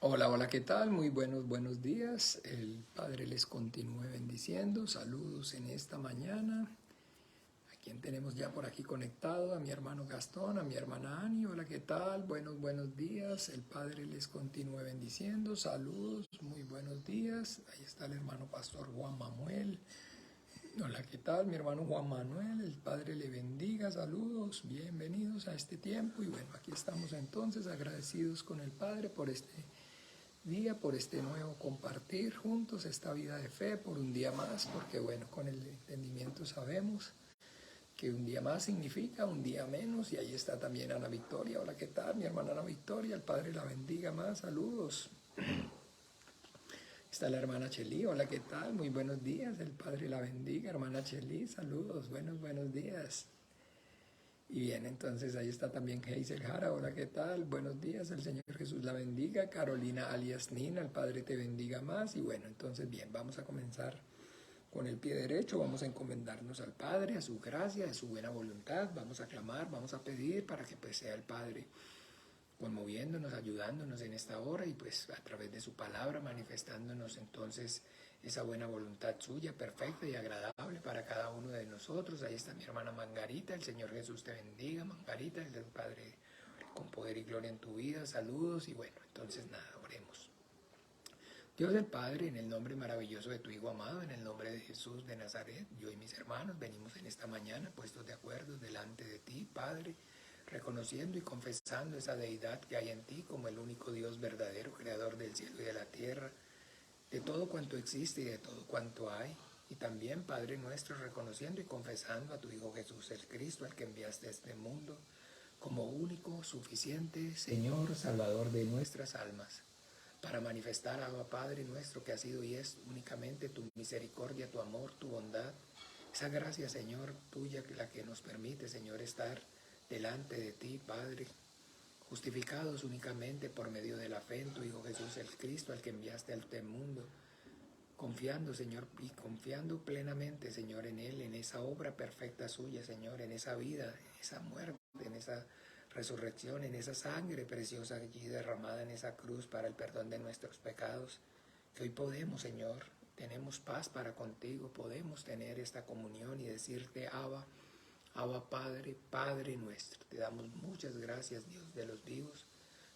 Hola, hola, ¿qué tal? Muy buenos días. El Padre les continúe bendiciendo. Saludos en esta mañana. ¿A quién tenemos ya por aquí conectado? A mi hermano Gastón, a mi hermana Ani. Hola, ¿qué tal? Buenos días. El Padre les continúe bendiciendo. Saludos, muy buenos días. Ahí está el hermano Pastor Juan Manuel. Hola, ¿qué tal? Mi hermano Juan Manuel. El Padre le bendiga. Saludos, bienvenidos a este tiempo. Y bueno, aquí estamos entonces agradecidos con el Padre por este día, por este nuevo compartir juntos esta vida de fe por un día más, porque bueno, con el entendimiento sabemos que un día más significa un día menos. Y ahí está también Ana Victoria. Hola, ¿qué tal? Mi hermana Ana Victoria, el Padre la bendiga más, saludos. Está la hermana Cheli, hola, ¿qué tal? Muy buenos días, el Padre la bendiga, hermana Cheli, saludos, buenos días. Y bien, entonces ahí está también Hazel Jara, hola, ¿qué tal? Buenos días, el Señor Jesús la bendiga. Carolina alias Nina, el Padre te bendiga más. Y bueno, entonces bien, vamos a comenzar con el pie derecho, vamos a encomendarnos al Padre, a su gracia, a su buena voluntad, vamos a clamar, vamos a pedir para que pues sea el Padre conmoviéndonos, ayudándonos en esta hora y pues a través de su palabra manifestándonos entonces esa buena voluntad suya, perfecta y agradable para cada uno de nosotros. Ahí está mi hermana Margarita, el Señor Jesús te bendiga, Margarita, el del Padre con poder y gloria en tu vida, saludos y bueno, entonces nada, oremos. Dios del Padre, en el nombre maravilloso de tu Hijo amado, en el nombre de Jesús de Nazaret, yo y mis hermanos venimos en esta mañana puestos de acuerdo delante de ti, Padre, reconociendo y confesando esa deidad que hay en ti como el único Dios verdadero, creador del cielo y de la tierra, de todo cuanto existe y de todo cuanto hay. Y también, Padre nuestro, reconociendo y confesando a tu Hijo Jesús el Cristo, al que enviaste a este mundo, como único, suficiente, Señor, Salvador de nuestras almas, para manifestar, Abba Padre nuestro, que ha sido y es únicamente tu misericordia, tu amor, tu bondad, esa gracia, Señor, tuya, la que nos permite, Señor, estar delante de ti, Padre, justificados únicamente por medio de la fe en tu Hijo Jesús el Cristo, al que enviaste a este mundo, confiando, Señor, y confiando plenamente, Señor, en Él, en esa obra perfecta suya, Señor, en esa vida, en esa muerte, en esa resurrección, en esa sangre preciosa allí derramada en esa cruz para el perdón de nuestros pecados, que hoy podemos, Señor, tenemos paz para contigo, podemos tener esta comunión y decirte, Abba, Abba Padre, Padre nuestro. Te damos muchas gracias, Dios de los vivos,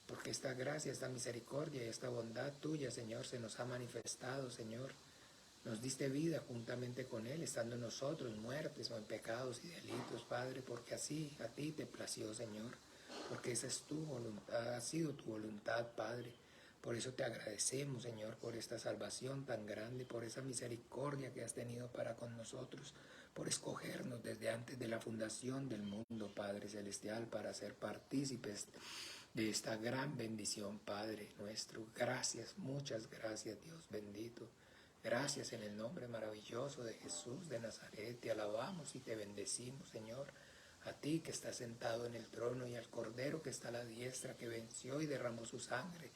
porque esta gracia, esta misericordia y esta bondad tuya, Señor, se nos ha manifestado, Señor. Nos diste vida juntamente con Él, estando nosotros muertos en pecados y delitos, Padre, porque así a ti te plació, Señor, porque esa es tu voluntad, ha sido tu voluntad, Padre. Por eso te agradecemos, Señor, por esta salvación tan grande, por esa misericordia que has tenido para con nosotros, por escogernos desde antes de la fundación del mundo, Padre Celestial, para ser partícipes de esta gran bendición, Padre nuestro. Gracias, muchas gracias, Dios bendito. Gracias en el nombre maravilloso de Jesús de Nazaret. Te alabamos y te bendecimos, Señor. A ti que estás sentado en el trono y al Cordero que está a la diestra, que venció y derramó su sangre.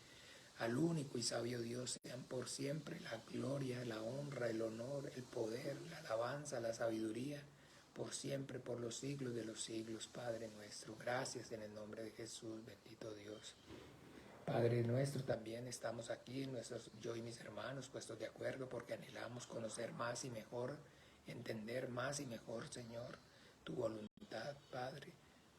Al único y sabio Dios sean por siempre la gloria, la honra, el honor, el poder, la alabanza, la sabiduría, por siempre, por los siglos de los siglos, Padre nuestro. Gracias en el nombre de Jesús, bendito Dios. Padre nuestro, también estamos aquí, yo y mis hermanos, puestos de acuerdo porque anhelamos conocer más y mejor, entender más y mejor, Señor, tu voluntad, Padre.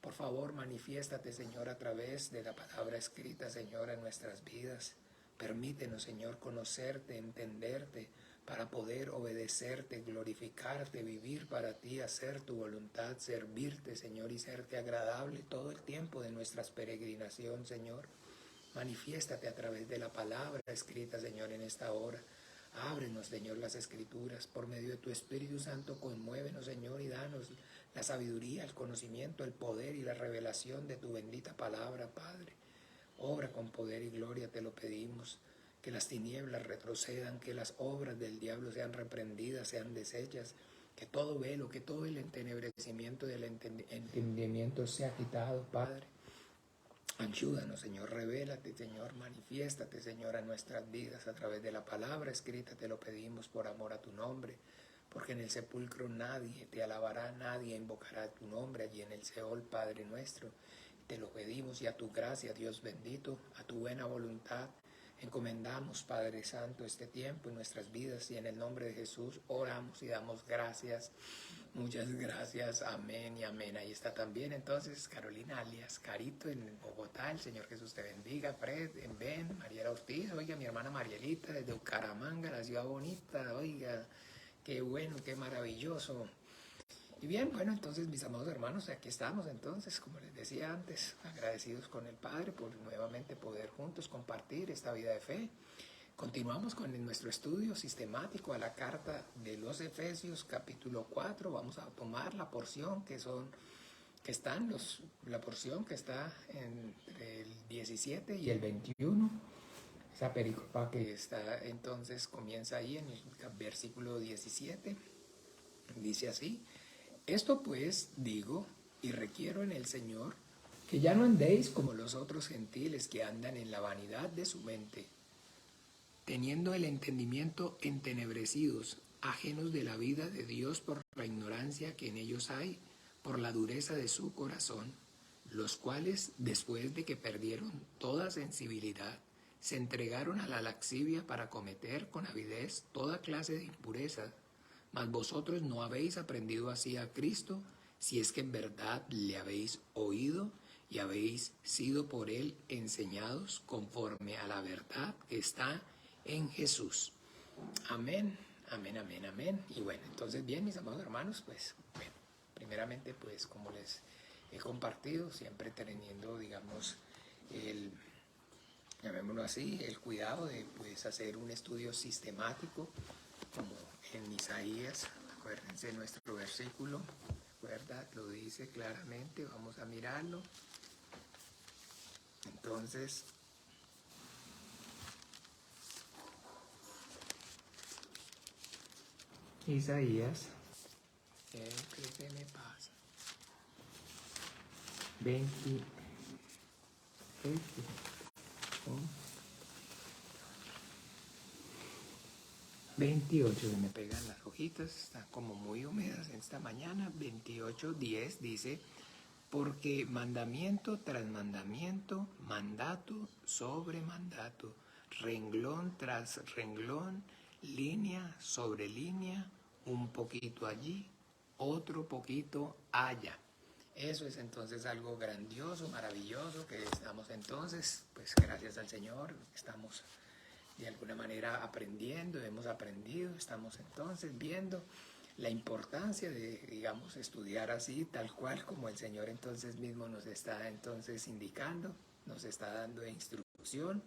Por favor, manifiéstate, Señor, a través de la palabra escrita, Señor, en nuestras vidas. Permítenos, Señor, conocerte, entenderte, para poder obedecerte, glorificarte, vivir para ti, hacer tu voluntad, servirte, Señor, y serte agradable todo el tiempo de nuestras peregrinación, Señor. Manifiéstate a través de la palabra escrita, Señor, en esta hora. Ábrenos, Señor, las escrituras. Por medio de tu Espíritu Santo, conmuévenos, Señor, y danos la sabiduría, el conocimiento, el poder y la revelación de tu bendita palabra, Padre. Obra con poder y gloria, te lo pedimos. Que las tinieblas retrocedan, que las obras del diablo sean reprendidas, sean deshechas. Que todo velo, que todo el entenebrecimiento del entendimiento sea quitado, Padre. Ayúdanos, Señor, revélate, Señor, manifiéstate, Señor, a nuestras vidas a través de la palabra escrita, te lo pedimos por amor a tu nombre, porque en el sepulcro nadie te alabará, nadie invocará tu nombre allí en el Seol, Padre nuestro. Te lo pedimos y a tu gracia, Dios bendito, a tu buena voluntad, Encomendamos, Padre Santo, este tiempo en nuestras vidas y en el nombre de Jesús oramos y damos gracias. Muchas gracias, amén y amén. Ahí está también entonces Carolina alias Carito en Bogotá. El Señor Jesús te bendiga. Fred en Ben, Mariela Ortiz, oiga, mi hermana Marielita desde Bucaramanga, la ciudad bonita, oiga, qué bueno, qué maravilloso. Y bien, bueno, entonces mis amados hermanos, aquí estamos entonces, como les decía antes, agradecidos con el Padre por nuevamente poder juntos compartir esta vida de fe. Continuamos con nuestro estudio sistemático a la carta de los Efesios, capítulo 4. Vamos a tomar la porción la porción que está entre el 17 y el 21. Esa pericopa que está entonces comienza ahí en el versículo 17. Dice así: esto pues digo y requiero en el Señor, que ya no andéis como los otros gentiles que andan en la vanidad de su mente, teniendo el entendimiento entenebrecidos, ajenos de la vida de Dios por la ignorancia que en ellos hay, por la dureza de su corazón, los cuales, después de que perdieron toda sensibilidad, se entregaron a la laxivia para cometer con avidez toda clase de impurezas. Mas vosotros no habéis aprendido así a Cristo, si es que en verdad le habéis oído y habéis sido por él enseñados conforme a la verdad que está en Jesús. Amén, amén, amén, amén. Y bueno, entonces bien, mis amados hermanos, pues bueno, primeramente pues como les he compartido, siempre teniendo, digamos, llamémoslo así, el cuidado de pues hacer un estudio sistemático, como en Isaías, acuérdense nuestro versículo, ¿verdad? Lo dice claramente, vamos a mirarlo. Entonces, Isaías, ¿qué se me pasa? 28, se me pegan las hojitas, están como muy húmedas esta mañana. 28:10 dice: porque mandamiento tras mandamiento, mandato sobre mandato, renglón tras renglón, línea sobre línea, un poquito allí, otro poquito allá. Eso es entonces algo grandioso, maravilloso, que estamos entonces, pues gracias al Señor, estamos de alguna manera aprendiendo, hemos aprendido, estamos entonces viendo la importancia de, digamos, estudiar así, tal cual como el Señor entonces mismo nos está entonces indicando, nos está dando instrucción,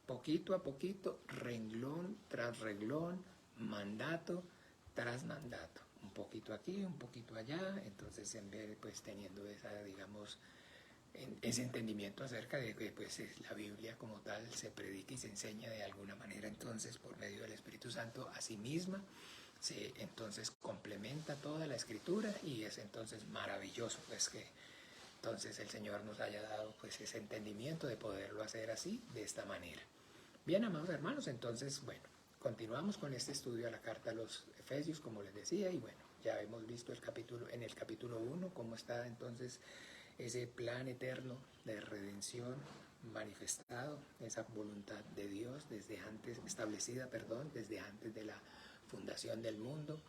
poquito a poquito, renglón tras renglón, mandato tras mandato, un poquito aquí, un poquito allá, entonces en vez de pues teniendo esa, digamos, ese entendimiento acerca de que pues la Biblia como tal se predica y se enseña de alguna manera entonces por medio del Espíritu Santo a sí misma, se entonces complementa toda la escritura y es entonces maravilloso pues que entonces el Señor nos haya dado pues ese entendimiento de poderlo hacer así, de esta manera. Bien, amados hermanos, entonces bueno, continuamos con este estudio a la carta a los Efesios, como les decía, y bueno, ya hemos visto en el capítulo 1 cómo está entonces ese plan eterno de redención manifestado, esa voluntad de Dios establecida desde antes de la fundación del mundo.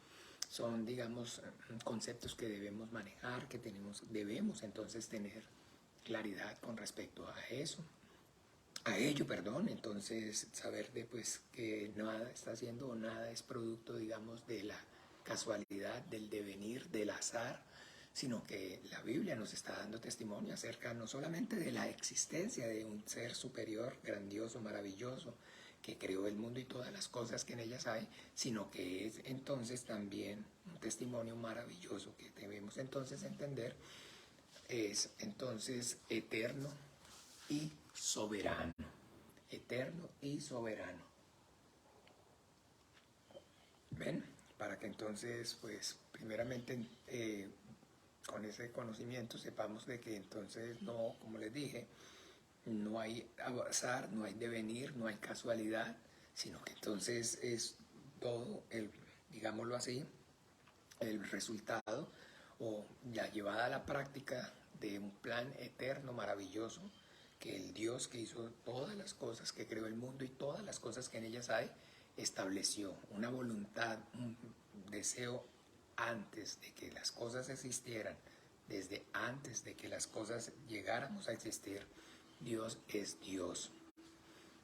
Son, digamos, conceptos que debemos manejar, debemos entonces tener claridad con respecto a eso, entonces saber de pues que nada está haciendo o nada es producto, digamos, de la casualidad, del devenir, del azar, sino que la Biblia nos está dando testimonio acerca no solamente de la existencia de un ser superior, grandioso, maravilloso, que creó el mundo y todas las cosas que en ellas hay, sino que es entonces también un testimonio maravilloso que debemos entonces entender, es entonces eterno y soberano, eterno y soberano. ¿Ven? Para que entonces, pues, primeramente, con ese conocimiento sepamos de que entonces no, como les dije, no hay azar, no hay devenir, no hay casualidad, sino que entonces es todo digámoslo así, el resultado o la llevada a la práctica de un plan eterno, maravilloso, que el Dios que hizo todas las cosas, que creó el mundo y todas las cosas que en ellas hay, estableció una voluntad, un deseo antes de que las cosas existieran, desde antes de que las cosas llegáramos a existir. Dios es Dios.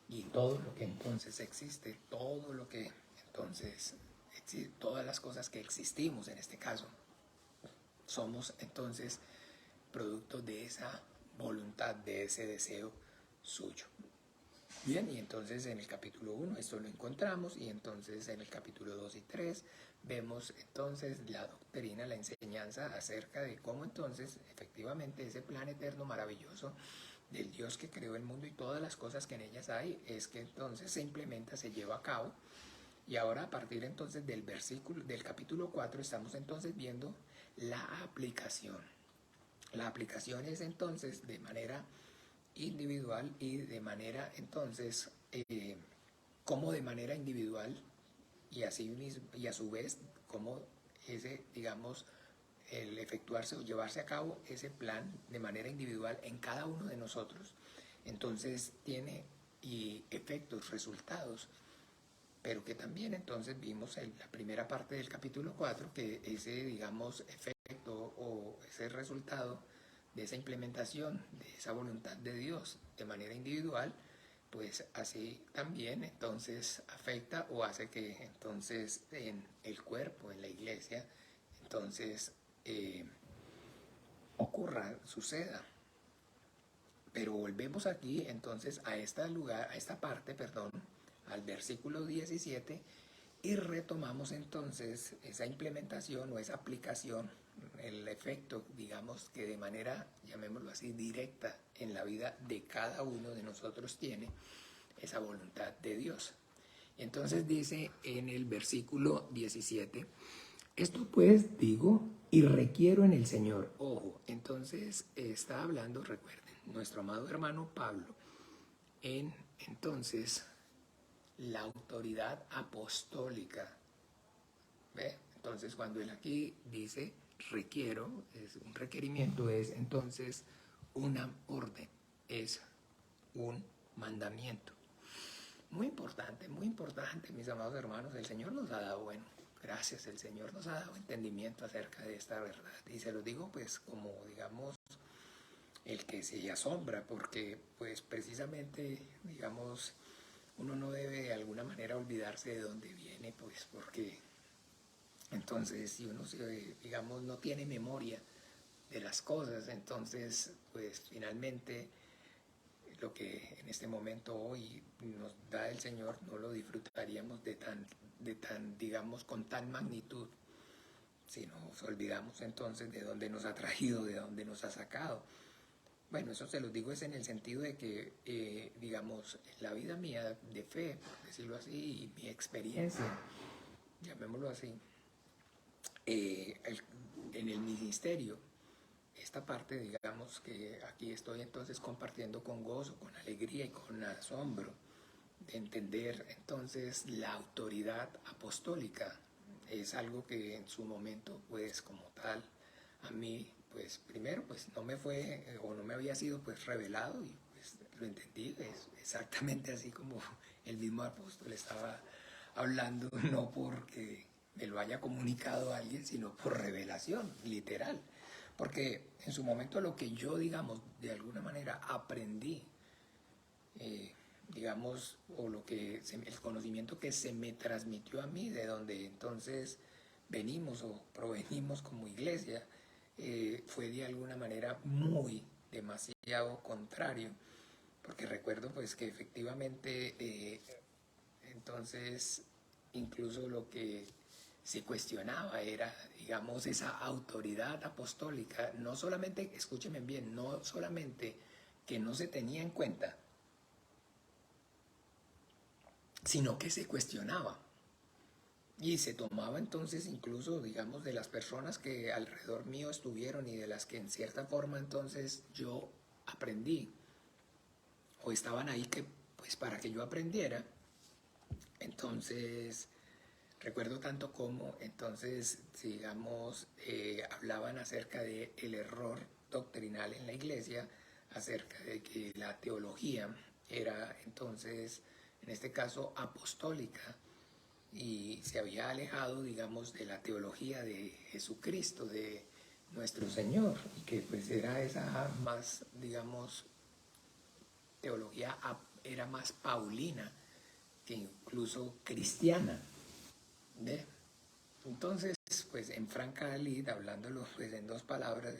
Y todo lo que entonces existe, todo lo que entonces existe, todas las cosas que existimos en este caso, somos entonces producto de esa voluntad, de ese deseo suyo. Bien, y entonces en el capítulo 1 esto lo encontramos, y entonces en el capítulo 2 y 3 vemos entonces la doctrina, la enseñanza acerca de cómo entonces efectivamente ese plan eterno maravilloso del Dios que creó el mundo y todas las cosas que en ellas hay, es que entonces se implementa, se lleva a cabo. Y ahora a partir entonces del capítulo 4 estamos entonces viendo la aplicación. La aplicación es entonces de manera individual y de manera entonces como de manera individual y así mismo, y a su vez como ese, digamos, el efectuarse o llevarse a cabo ese plan de manera individual en cada uno de nosotros, entonces tiene y efectos, resultados, pero que también entonces vimos en la primera parte del capítulo 4 que ese, digamos, efecto o ese resultado de esa implementación de esa voluntad de Dios de manera individual, pues así también entonces afecta o hace que entonces en el cuerpo, en la iglesia, entonces ocurra, suceda. Pero volvemos aquí entonces a esta parte, perdón, al versículo 17, y retomamos entonces esa implementación o esa aplicación, el efecto, digamos, que de manera, llamémoslo así, directa en la vida de cada uno de nosotros tiene esa voluntad de Dios. Entonces dice en el versículo 17, esto pues digo y requiero en el Señor. Ojo, entonces está hablando, recuerden, nuestro amado hermano Pablo, en entonces la autoridad apostólica. ¿Ve? Entonces cuando él aquí dice requiero, es un requerimiento, es entonces una orden, es un mandamiento. Muy importante, mis amados hermanos. El Señor nos ha dado, bueno, gracias, el Señor nos ha dado entendimiento acerca de esta verdad. Y se lo digo pues como, digamos, el que se asombra, porque pues precisamente, digamos, uno no debe de alguna manera olvidarse de dónde viene, pues porque entonces si uno, digamos, no tiene memoria de las cosas, entonces pues finalmente lo que en este momento hoy nos da el Señor no lo disfrutaríamos de tan, digamos, con tal magnitud, si nos olvidamos entonces de dónde nos ha traído, de dónde nos ha sacado. Bueno, eso se los digo es en el sentido de que, digamos, en la vida mía de fe, por decirlo así, y mi experiencia, llamémoslo así, en el ministerio, esta parte, digamos, que aquí estoy entonces compartiendo con gozo, con alegría y con asombro, de entender entonces la autoridad apostólica. Es algo que en su momento, pues como tal, a mí, pues primero, pues no me fue o no me había sido pues revelado, y pues lo entendí, es exactamente así como el mismo apóstol estaba hablando, no porque me lo haya comunicado a alguien, sino por revelación, literal. Porque en su momento lo que yo, digamos, de alguna manera aprendí, digamos, o el conocimiento que se me transmitió a mí, de donde entonces venimos o provenimos como iglesia, fue de alguna manera demasiado contrario, porque recuerdo pues que efectivamente entonces incluso lo que se cuestionaba era, digamos, esa autoridad apostólica, no solamente, escúchenme bien, no solamente que no se tenía en cuenta, sino que se cuestionaba. Y se tomaba entonces incluso, digamos, de las personas que alrededor mío estuvieron y de las que en cierta forma entonces yo aprendí, o estaban ahí que, pues para que yo aprendiera. Entonces, recuerdo tanto como entonces, digamos, hablaban acerca del error doctrinal en la iglesia, acerca de que la teología era entonces, en este caso, apostólica, y se había alejado, digamos, de la teología de Jesucristo, de nuestro Señor, y que pues era esa más, digamos, teología era más paulina que incluso cristiana, ¿ve? Entonces, pues en franca lid, hablándolo pues en dos palabras,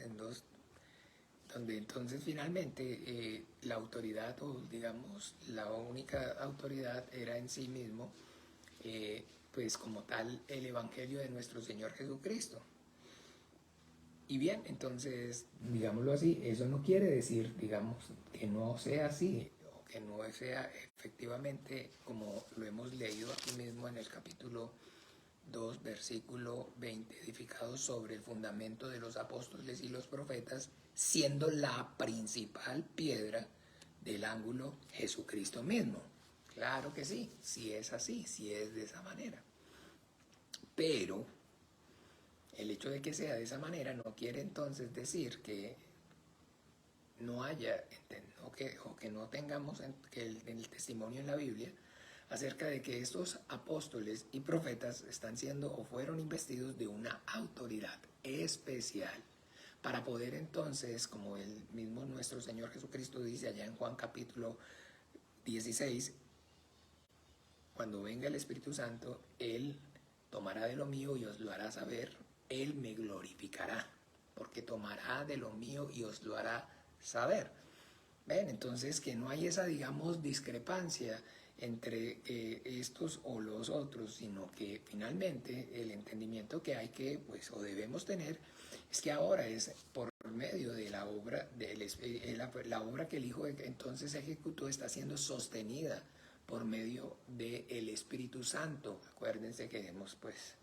donde entonces finalmente la autoridad, o digamos la única autoridad, era en sí mismo, pues como tal, el Evangelio de nuestro Señor Jesucristo. Y bien, entonces, digámoslo así, eso no quiere decir, digamos, que no sea así, o que no sea efectivamente como lo hemos leído aquí mismo en el capítulo 2, versículo 20, edificados sobre el fundamento de los apóstoles y los profetas, siendo la principal piedra del ángulo Jesucristo mismo. Claro que sí, si es así, si es de esa manera. Pero el hecho de que sea de esa manera no quiere entonces decir que no haya, o que no tengamos el testimonio en la Biblia acerca de que estos apóstoles y profetas están siendo o fueron investidos de una autoridad especial para poder entonces, como el mismo nuestro Señor Jesucristo dice allá en Juan capítulo 16, cuando venga el Espíritu Santo, Él tomará de lo mío y os lo hará saber, Él me glorificará, porque tomará de lo mío y os lo hará saber. ¿Ven? Entonces, que no hay esa, digamos, discrepancia entre estos o los otros, sino que finalmente el entendimiento que hay que, pues, o debemos tener, es que ahora es por medio de la obra, la obra que el Hijo entonces ejecutó está siendo sostenida por medio del Espíritu Santo. Acuérdense que hemos, pues,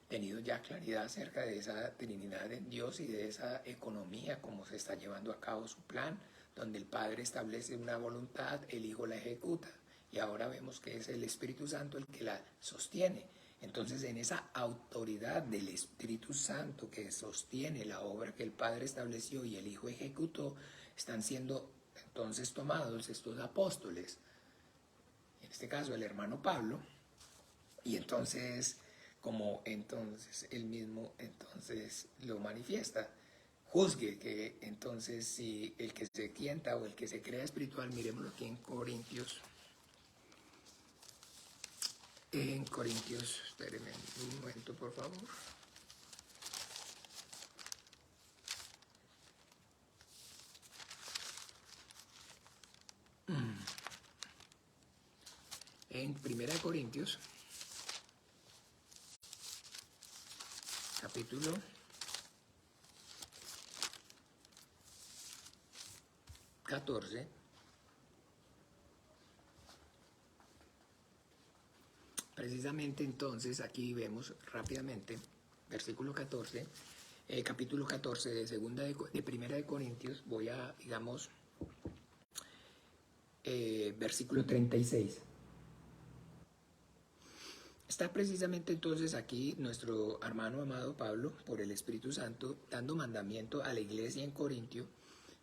tenido ya claridad acerca de esa Trinidad en Dios y de esa economía, cómo se está llevando a cabo su plan, donde el Padre establece una voluntad, el Hijo la ejecuta, y ahora vemos que es el Espíritu Santo el que la sostiene. Entonces, en esa autoridad del Espíritu Santo que sostiene la obra que el Padre estableció y el Hijo ejecutó, están siendo entonces tomados estos apóstoles, en este caso el hermano Pablo, y entonces, como entonces él mismo entonces lo manifiesta, juzgue que entonces si el que se sienta o el que se crea espiritual, miremoslo aquí en Corintios, espérenme un momento por favor. En 1 Corintios, capítulo 14, precisamente entonces aquí vemos rápidamente, versículo 14, capítulo 14 de Primera de Corintios, voy a, digamos, versículo 36. Está precisamente entonces aquí nuestro hermano amado Pablo, por el Espíritu Santo, dando mandamiento a la iglesia en Corintio.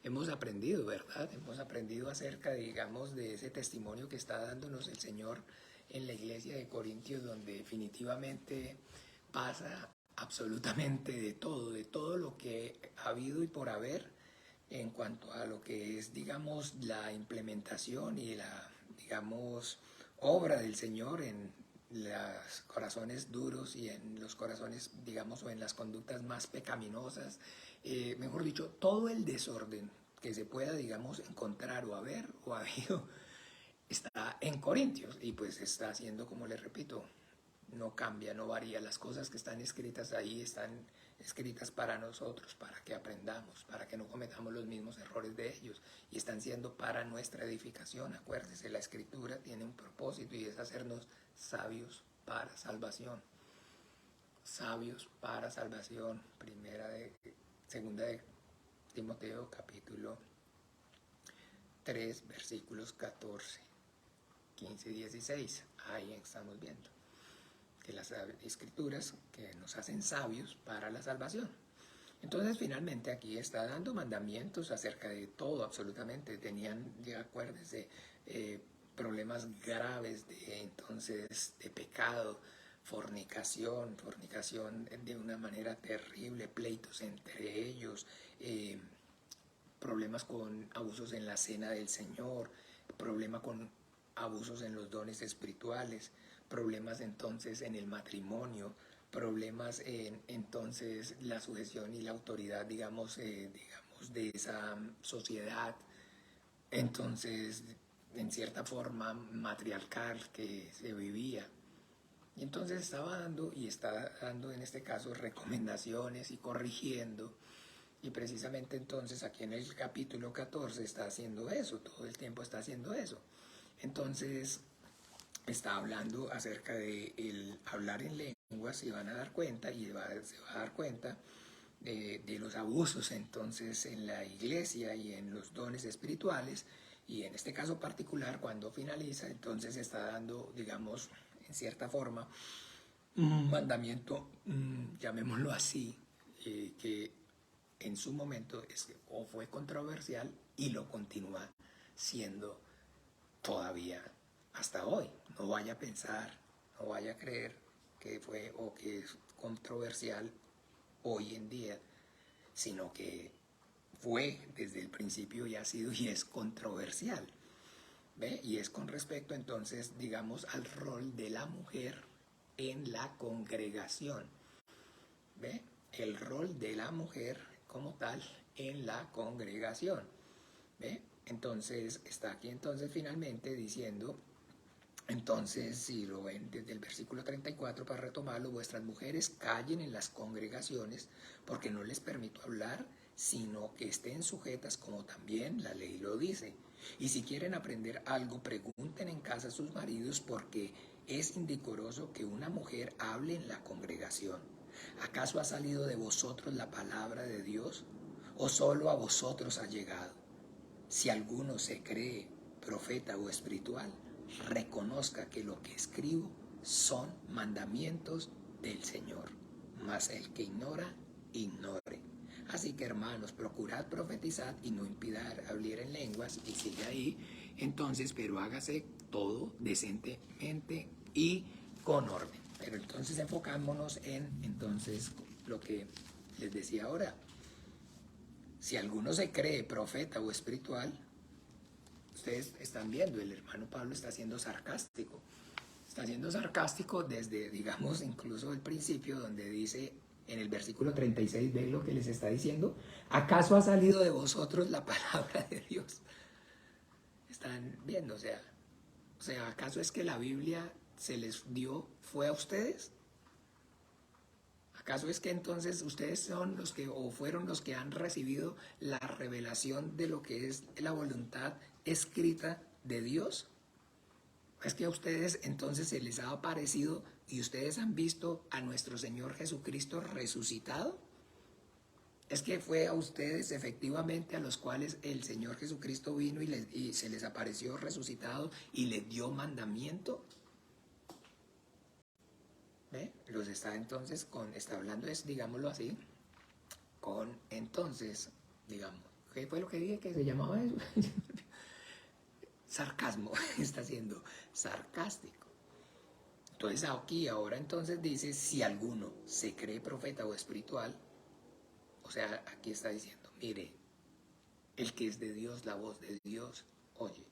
Hemos aprendido, ¿verdad? Hemos aprendido acerca, digamos, de ese testimonio que está dándonos el Señor en la iglesia de Corintios, donde definitivamente pasa absolutamente de todo lo que ha habido y por haber en cuanto a lo que es, digamos, la implementación y la, digamos, obra del Señor en los corazones duros y en los corazones, digamos, o en las conductas más pecaminosas, mejor dicho, todo el desorden que se pueda, digamos, encontrar o haber o ha habido, está en Corintios y pues está haciendo, como les repito, no cambia, no varía. Las cosas que están escritas ahí están escritas para nosotros, para que aprendamos, para que no cometamos los mismos errores de ellos, y están siendo para nuestra edificación. Acuérdese, la escritura tiene un propósito y es hacernos sabios para salvación. Sabios para salvación. Segunda de Timoteo capítulo 3 versículos 14, 15 y 16. Ahí estamos viendo que las escrituras que nos hacen sabios para la salvación. Entonces finalmente aquí está dando mandamientos acerca de todo, absolutamente. Tenían, ya acuérdense, problemas graves de pecado, fornicación de una manera terrible, pleitos entre ellos, problemas con abusos en la cena del Señor, problema con abusos en los dones espirituales, problemas entonces en el matrimonio, problemas en entonces la sujeción y la autoridad, digamos de esa sociedad, entonces en cierta forma matriarcal que se vivía. Y entonces estaba dando y está dando en este caso recomendaciones y corrigiendo. Y precisamente entonces aquí en el capítulo 14 está haciendo eso, todo el tiempo está haciendo eso. Entonces está hablando acerca de el hablar en lenguas, se van a dar cuenta y se va a dar cuenta de los abusos entonces en la iglesia y en los dones espirituales. Y en este caso particular, cuando finaliza, entonces está dando, digamos, en cierta forma, un mandamiento, llamémoslo así, que en su momento o fue controversial y lo continúa siendo todavía hasta hoy. No vaya a pensar, no vaya a creer que fue o que es controversial hoy en día, sino que fue desde el principio y ha sido y es controversial. ¿Ve? Y es con respecto entonces, digamos, al rol de la mujer en la congregación. ¿Ve? El rol de la mujer como tal en la congregación. ¿Ve? Entonces está aquí entonces finalmente diciendo, entonces si lo ven desde el versículo 34 para retomarlo, vuestras mujeres callen en las congregaciones porque no les permito hablar, sino que estén sujetas como también la ley lo dice. Y si quieren aprender algo, pregunten en casa a sus maridos porque es indecoroso que una mujer hable en la congregación. ¿Acaso ha salido de vosotros la palabra de Dios o solo a vosotros ha llegado? Si alguno se cree profeta o espiritual, reconozca que lo que escribo son mandamientos del Señor, mas el que ignora, ignore. Así que hermanos, procurad profetizar y no impidar hablar en lenguas, y sigue ahí, entonces, pero hágase todo decentemente y con orden. Pero entonces enfocámonos en, entonces, lo que les decía ahora. Si alguno se cree profeta o espiritual, ustedes están viendo, el hermano Pablo está siendo sarcástico. Está siendo sarcástico desde, digamos, incluso el principio donde dice en el versículo 36, ¿ven lo que les está diciendo? ¿Acaso ha salido de vosotros la palabra de Dios? Están viendo, o sea, ¿acaso es que la Biblia se les dio, fue a ustedes? ¿Acaso es que entonces ustedes son los que, o fueron los que han recibido la revelación de lo que es la voluntad escrita de Dios? ¿Es que a ustedes entonces se les ha aparecido y ustedes han visto a nuestro Señor Jesucristo resucitado? ¿Es que fue a ustedes efectivamente a los cuales el Señor Jesucristo vino y se les apareció resucitado y les dio mandamiento? ¿Ve? Los está entonces está hablando es, digámoslo así, con entonces, digamos, ¿qué fue lo que dije que se llamaba eso? Sarcasmo, está siendo sarcástico. Entonces aquí ahora entonces dice, si alguno se cree profeta o espiritual, o sea, aquí está diciendo, mire, el que es de Dios, la voz de Dios, oye,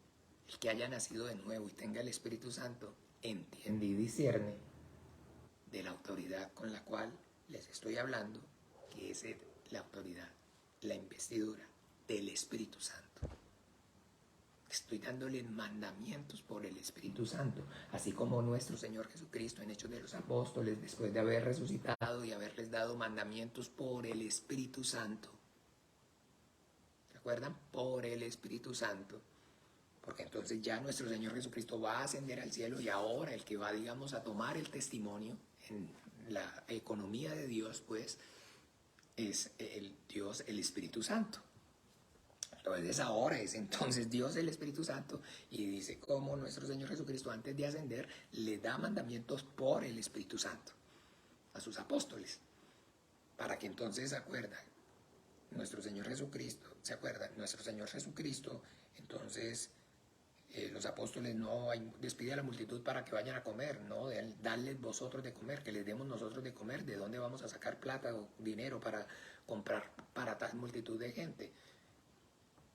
el que haya nacido de nuevo y tenga el Espíritu Santo, entiende y discierne de la autoridad con la cual les estoy hablando, que es la autoridad, la investidura del Espíritu Santo. Estoy dándole mandamientos por el Espíritu Santo, así como nuestro Señor Jesucristo en Hechos de los Apóstoles, después de haber resucitado y haberles dado mandamientos por el Espíritu Santo. ¿Se acuerdan? Por el Espíritu Santo. Porque entonces ya nuestro Señor Jesucristo va a ascender al cielo y ahora el que va, digamos, a tomar el testimonio en la economía de Dios, pues, es el Dios, el Espíritu Santo. Entonces ahora es entonces Dios el Espíritu Santo y dice cómo nuestro Señor Jesucristo antes de ascender le da mandamientos por el Espíritu Santo a sus apóstoles para que entonces nuestro Señor Jesucristo, ¿se acuerdan? Nuestro Señor Jesucristo, entonces los apóstoles no despide a la multitud para que vayan a comer, no, dadles vosotros de comer, que les demos nosotros de comer. ¿De dónde vamos a sacar plata o dinero para comprar para tal multitud de gente?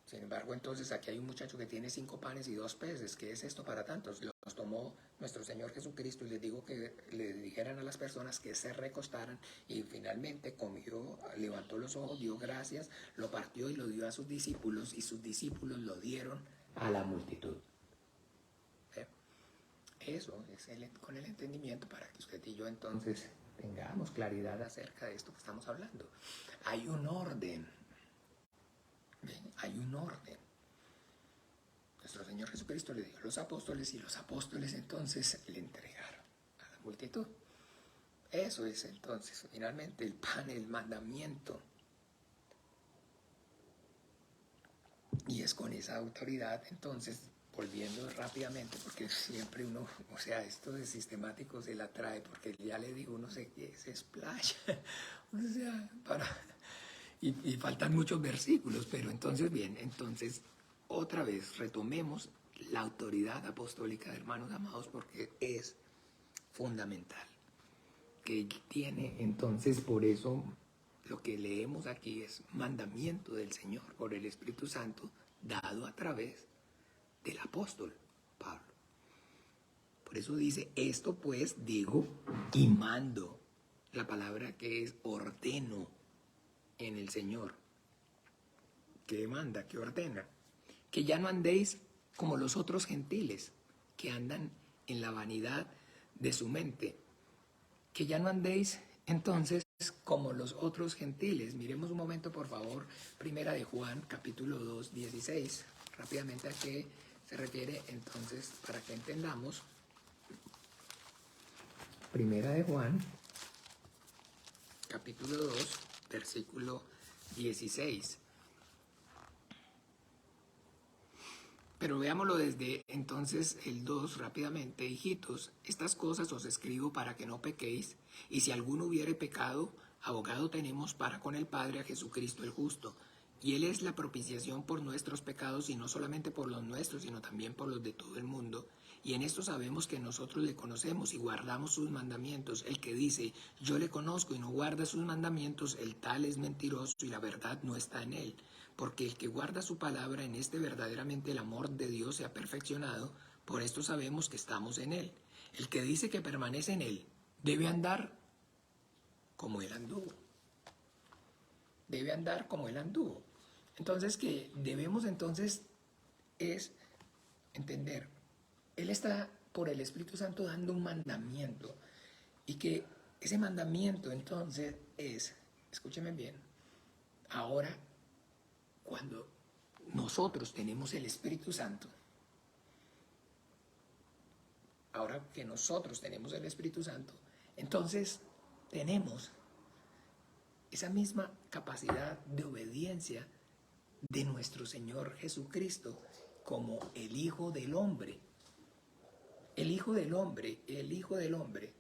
Sin embargo, entonces aquí hay un muchacho que tiene 5 panes y 2 peces. ¿Qué es esto para tantos? Los tomó nuestro Señor Jesucristo y les dijo que le dijeran a las personas que se recostaran, y finalmente comió, levantó los ojos, dio gracias, lo partió y lo dio a sus discípulos, y sus discípulos lo dieron a la multitud. Eso es con el entendimiento, para que usted y yo entonces tengamos claridad acerca de esto que estamos hablando. Hay un orden. ¿Ven? Hay un orden. Nuestro Señor Jesucristo le dio a los apóstoles, y los apóstoles entonces le entregaron a la multitud. Eso es entonces finalmente el pan, el mandamiento. Y es con esa autoridad entonces, volviendo rápidamente, porque siempre uno, o sea, esto de sistemático se la trae, porque ya le digo, uno se explaya, o sea, y faltan muchos versículos, pero entonces bien, entonces otra vez retomemos la autoridad apostólica, hermanos amados, porque es fundamental, que tiene entonces, por eso lo que leemos aquí es mandamiento del Señor por el Espíritu Santo, dado a través del apóstol Pablo. Por eso dice, esto pues digo y mando, la palabra que es ordeno en el Señor. ¿Qué manda? ¿Qué ordena? Que ya no andéis como los otros gentiles, que andan en la vanidad de su mente. Que ya no andéis entonces como los otros gentiles. Miremos un momento, por favor, Primera de Juan, capítulo 2, 16. Rápidamente, ¿a qué se refiere entonces, para que entendamos? Primera de Juan, capítulo 2, versículo 16. Pero veámoslo desde entonces el 2 rápidamente. Hijitos, estas cosas os escribo para que no pequéis, y si alguno hubiere pecado, abogado tenemos para con el Padre, a Jesucristo el justo. Y Él es la propiciación por nuestros pecados, y no solamente por los nuestros, sino también por los de todo el mundo. Y en esto sabemos que nosotros le conocemos y guardamos sus mandamientos. El que dice, yo le conozco, y no guarda sus mandamientos, el tal es mentiroso, y la verdad no está en él. Porque el que guarda su palabra, en este verdaderamente el amor de Dios se ha perfeccionado, por esto sabemos que estamos en él. El que dice que permanece en él, debe andar como él anduvo. Debe andar como él anduvo. Entonces, que debemos entonces es entender, él está por el Espíritu Santo dando un mandamiento, y que ese mandamiento entonces es, escúcheme bien, ahora cuando nosotros tenemos el Espíritu Santo, ahora que nosotros tenemos el Espíritu Santo, entonces tenemos esa misma capacidad de obediencia de nuestro Señor Jesucristo como el Hijo del Hombre. El Hijo del Hombre, el Hijo del Hombre.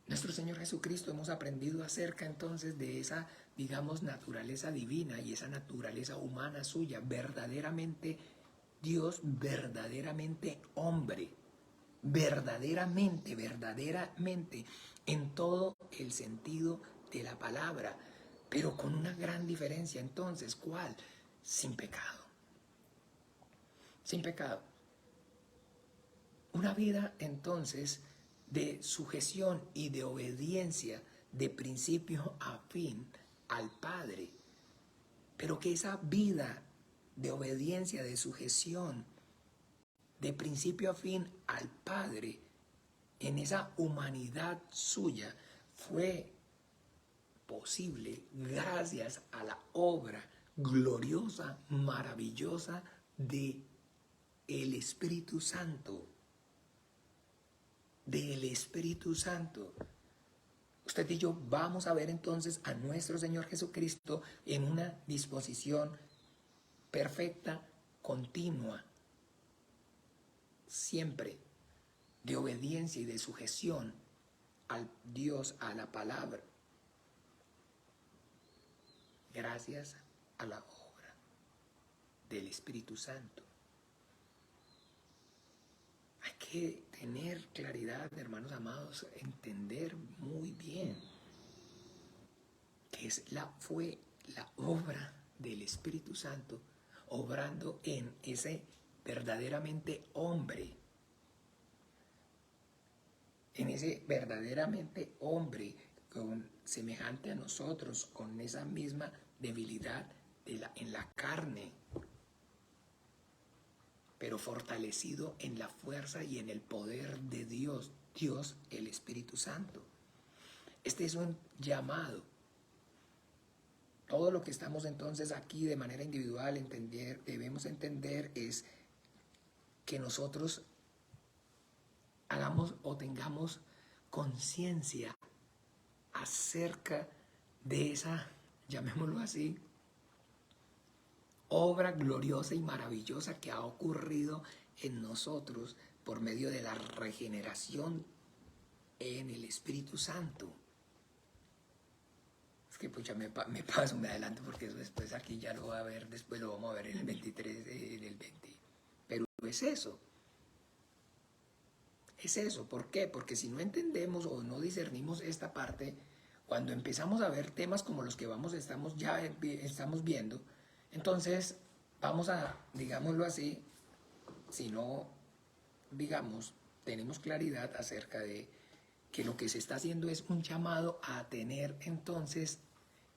Nuestro Señor Jesucristo, hemos aprendido acerca entonces de esa, digamos, naturaleza divina y esa naturaleza humana suya, verdaderamente Dios, verdaderamente hombre, verdaderamente, en todo el sentido de la palabra, pero con una gran diferencia entonces, ¿cuál? Sin pecado. Sin pecado. Una vida entonces de sujeción y de obediencia de principio a fin al Padre, pero que esa vida de obediencia, de sujeción de principio a fin al Padre, en esa humanidad suya, fue posible gracias a la obra gloriosa, maravillosa de el Espíritu Santo. Del Espíritu Santo. Usted y yo vamos a ver entonces a nuestro Señor Jesucristo en una disposición perfecta, continua, siempre de obediencia y de sujeción al Dios, a la palabra. Gracias a la obra del Espíritu Santo. Hay que tener claridad, hermanos amados, entender muy bien que fue la obra del Espíritu Santo obrando en ese verdaderamente hombre, semejante a nosotros, con esa misma debilidad en la carne, pero fortalecido en la fuerza y en el poder de Dios, el Espíritu Santo. Este es un llamado. Todo lo que estamos entonces aquí de manera individual debemos entender es que nosotros hagamos o tengamos conciencia acerca de esa, llamémoslo así, obra gloriosa y maravillosa que ha ocurrido en nosotros por medio de la regeneración en el Espíritu Santo. Es que pucha, me paso, me adelanto, porque eso después aquí ya lo va a ver, después lo vamos a ver en el 23, en el 20. Pero es eso. Es eso. ¿Por qué? Porque si no entendemos o no discernimos esta parte, cuando empezamos a ver temas como los que estamos viendo, entonces vamos a, digámoslo así, si no, digamos, tenemos claridad acerca de que lo que se está haciendo es un llamado a tener entonces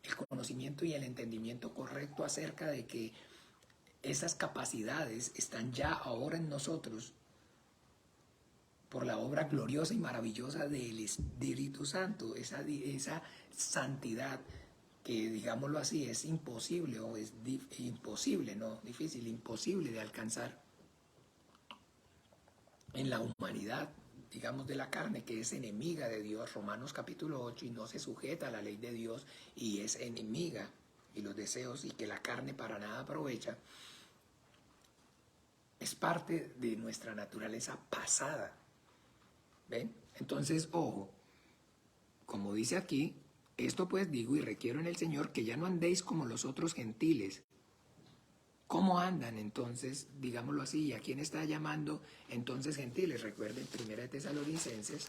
el conocimiento y el entendimiento correcto acerca de que esas capacidades están ya ahora en nosotros por la obra gloriosa y maravillosa del Espíritu Santo, esa santidad que, digámoslo así, es imposible, o es imposible, no difícil, imposible de alcanzar en la humanidad, digamos, de la carne, que es enemiga de Dios, Romanos capítulo 8, y no se sujeta a la ley de Dios y es enemiga, y los deseos, y que la carne para nada aprovecha, es parte de nuestra naturaleza pasada. ¿Ven? Entonces, ojo, como dice aquí, esto pues digo y requiero en el Señor que ya no andéis como los otros gentiles. ¿Cómo andan entonces? Digámoslo así. ¿Y a quién está llamando entonces gentiles? Recuerden, Primera de Tesalonicenses.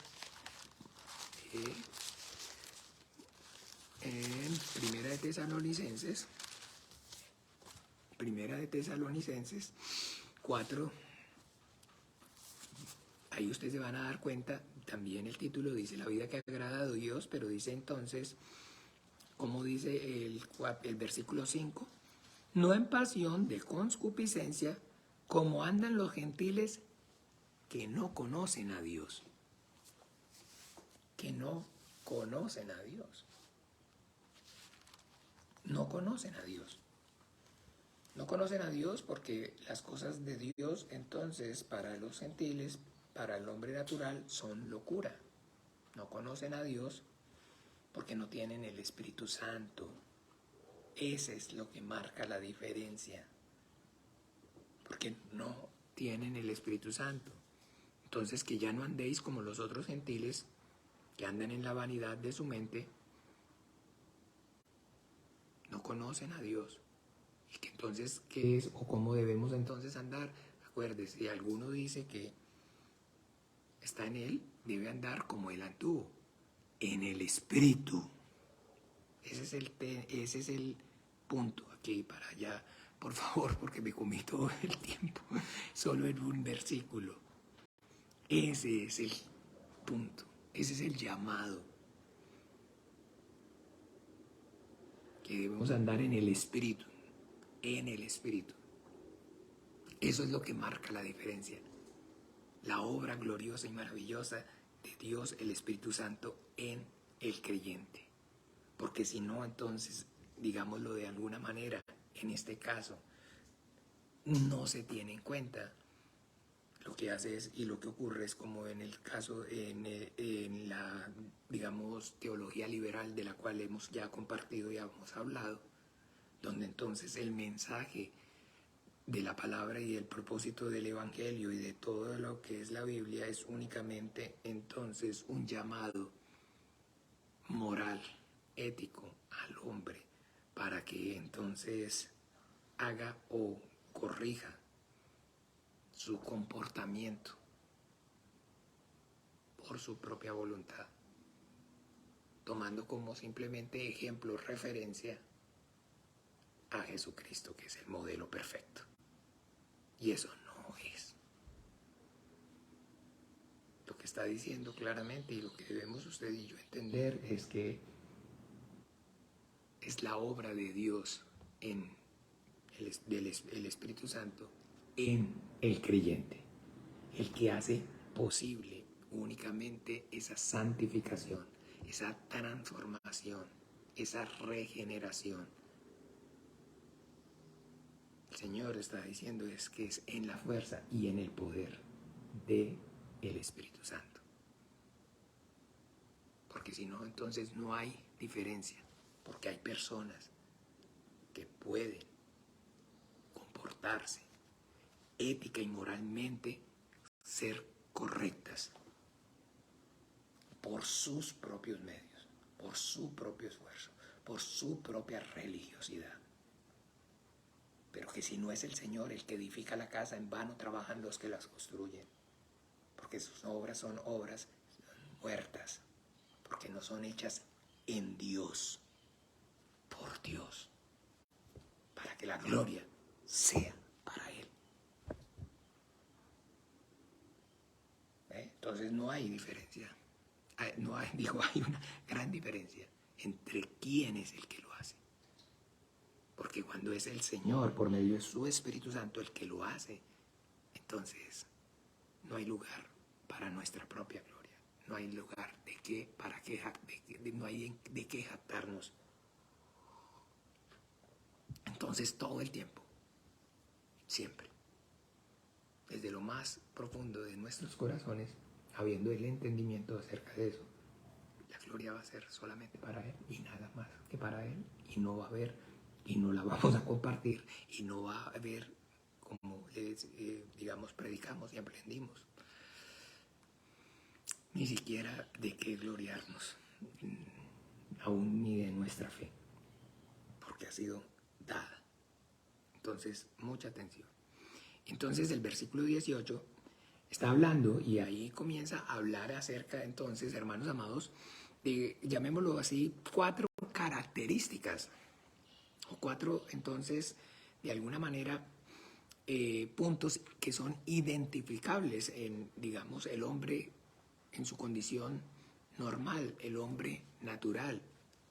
Primera de Tesalonicenses 4. Ahí ustedes se van a dar cuenta, también el título dice la vida que agrada a Dios, pero dice entonces, como dice el versículo 5, no en pasión de concupiscencia, como andan los gentiles que no conocen a Dios. Que no conocen a Dios. No conocen a Dios. No conocen a Dios porque las cosas de Dios entonces para los gentiles, para el hombre natural, son locura. No conocen a Dios porque no tienen el Espíritu Santo. Ese es lo que marca la diferencia. Porque no tienen el Espíritu Santo. Entonces, que ya no andéis como los otros gentiles que andan en la vanidad de su mente, no conocen a Dios. Y que entonces, ¿qué es o cómo debemos entonces andar? Acuérdese, si alguno dice que está en Él, debe andar como Él anduvo, en el Espíritu. Ese es el punto aquí para allá. Por favor, porque me comí todo el tiempo, solo en un versículo. Ese es el punto, ese es el llamado. Que debemos andar en el Espíritu, en el Espíritu. Eso es lo que marca la diferencia. La obra gloriosa y maravillosa de Dios, el Espíritu Santo, en el creyente. Porque si no, entonces, digámoslo de alguna manera, en este caso, no se tiene en cuenta. Lo que hace es, y lo que ocurre es como en el caso, en la, digamos, teología liberal de la cual hemos ya compartido y hemos hablado, donde entonces el mensaje de la palabra y el propósito del Evangelio y de todo lo que es la Biblia es únicamente entonces un llamado moral, ético al hombre, para que entonces haga o corrija su comportamiento por su propia voluntad, tomando como simplemente ejemplo, referencia a Jesucristo, que es el modelo perfecto. Y eso no es. Lo que está diciendo claramente y lo que debemos usted y yo entender es que es la obra de Dios en el Espíritu Santo en el creyente, el que hace posible únicamente esa santificación, esa transformación, esa regeneración. El Señor está diciendo es que es en la fuerza y en el poder del Espíritu Santo. Porque si no, entonces no hay diferencia, porque hay personas que pueden comportarse ética y moralmente, ser correctas por sus propios medios, por su propio esfuerzo, por su propia religiosidad. Pero que si no es el Señor el que edifica la casa, en vano trabajan los que las construyen, porque sus obras son obras muertas, porque no son hechas en Dios, por Dios, para que la gloria sea para Él. Entonces no hay diferencia, hay una gran diferencia entre quién es el que lo hace. Porque cuando es el Señor, por medio de su Espíritu Santo, el que lo hace, entonces no hay lugar para nuestra propia gloria. No hay lugar no hay de qué jactarnos. Entonces todo el tiempo, siempre, desde lo más profundo de nuestros corazones, habiendo el entendimiento acerca de eso, la gloria va a ser solamente para Él y nada más que para Él, y no va a haber, y no la vamos a compartir, y no va a haber, como digamos, predicamos y aprendimos, ni siquiera de qué gloriarnos, aún ni de nuestra fe, porque ha sido dada. Entonces, mucha atención. Entonces, el versículo 18 está hablando, y ahí comienza a hablar acerca, entonces, hermanos amados, de, llamémoslo así, 4 características, o 4, entonces, de alguna manera, puntos que son identificables en, digamos, el hombre en su condición normal, el hombre natural.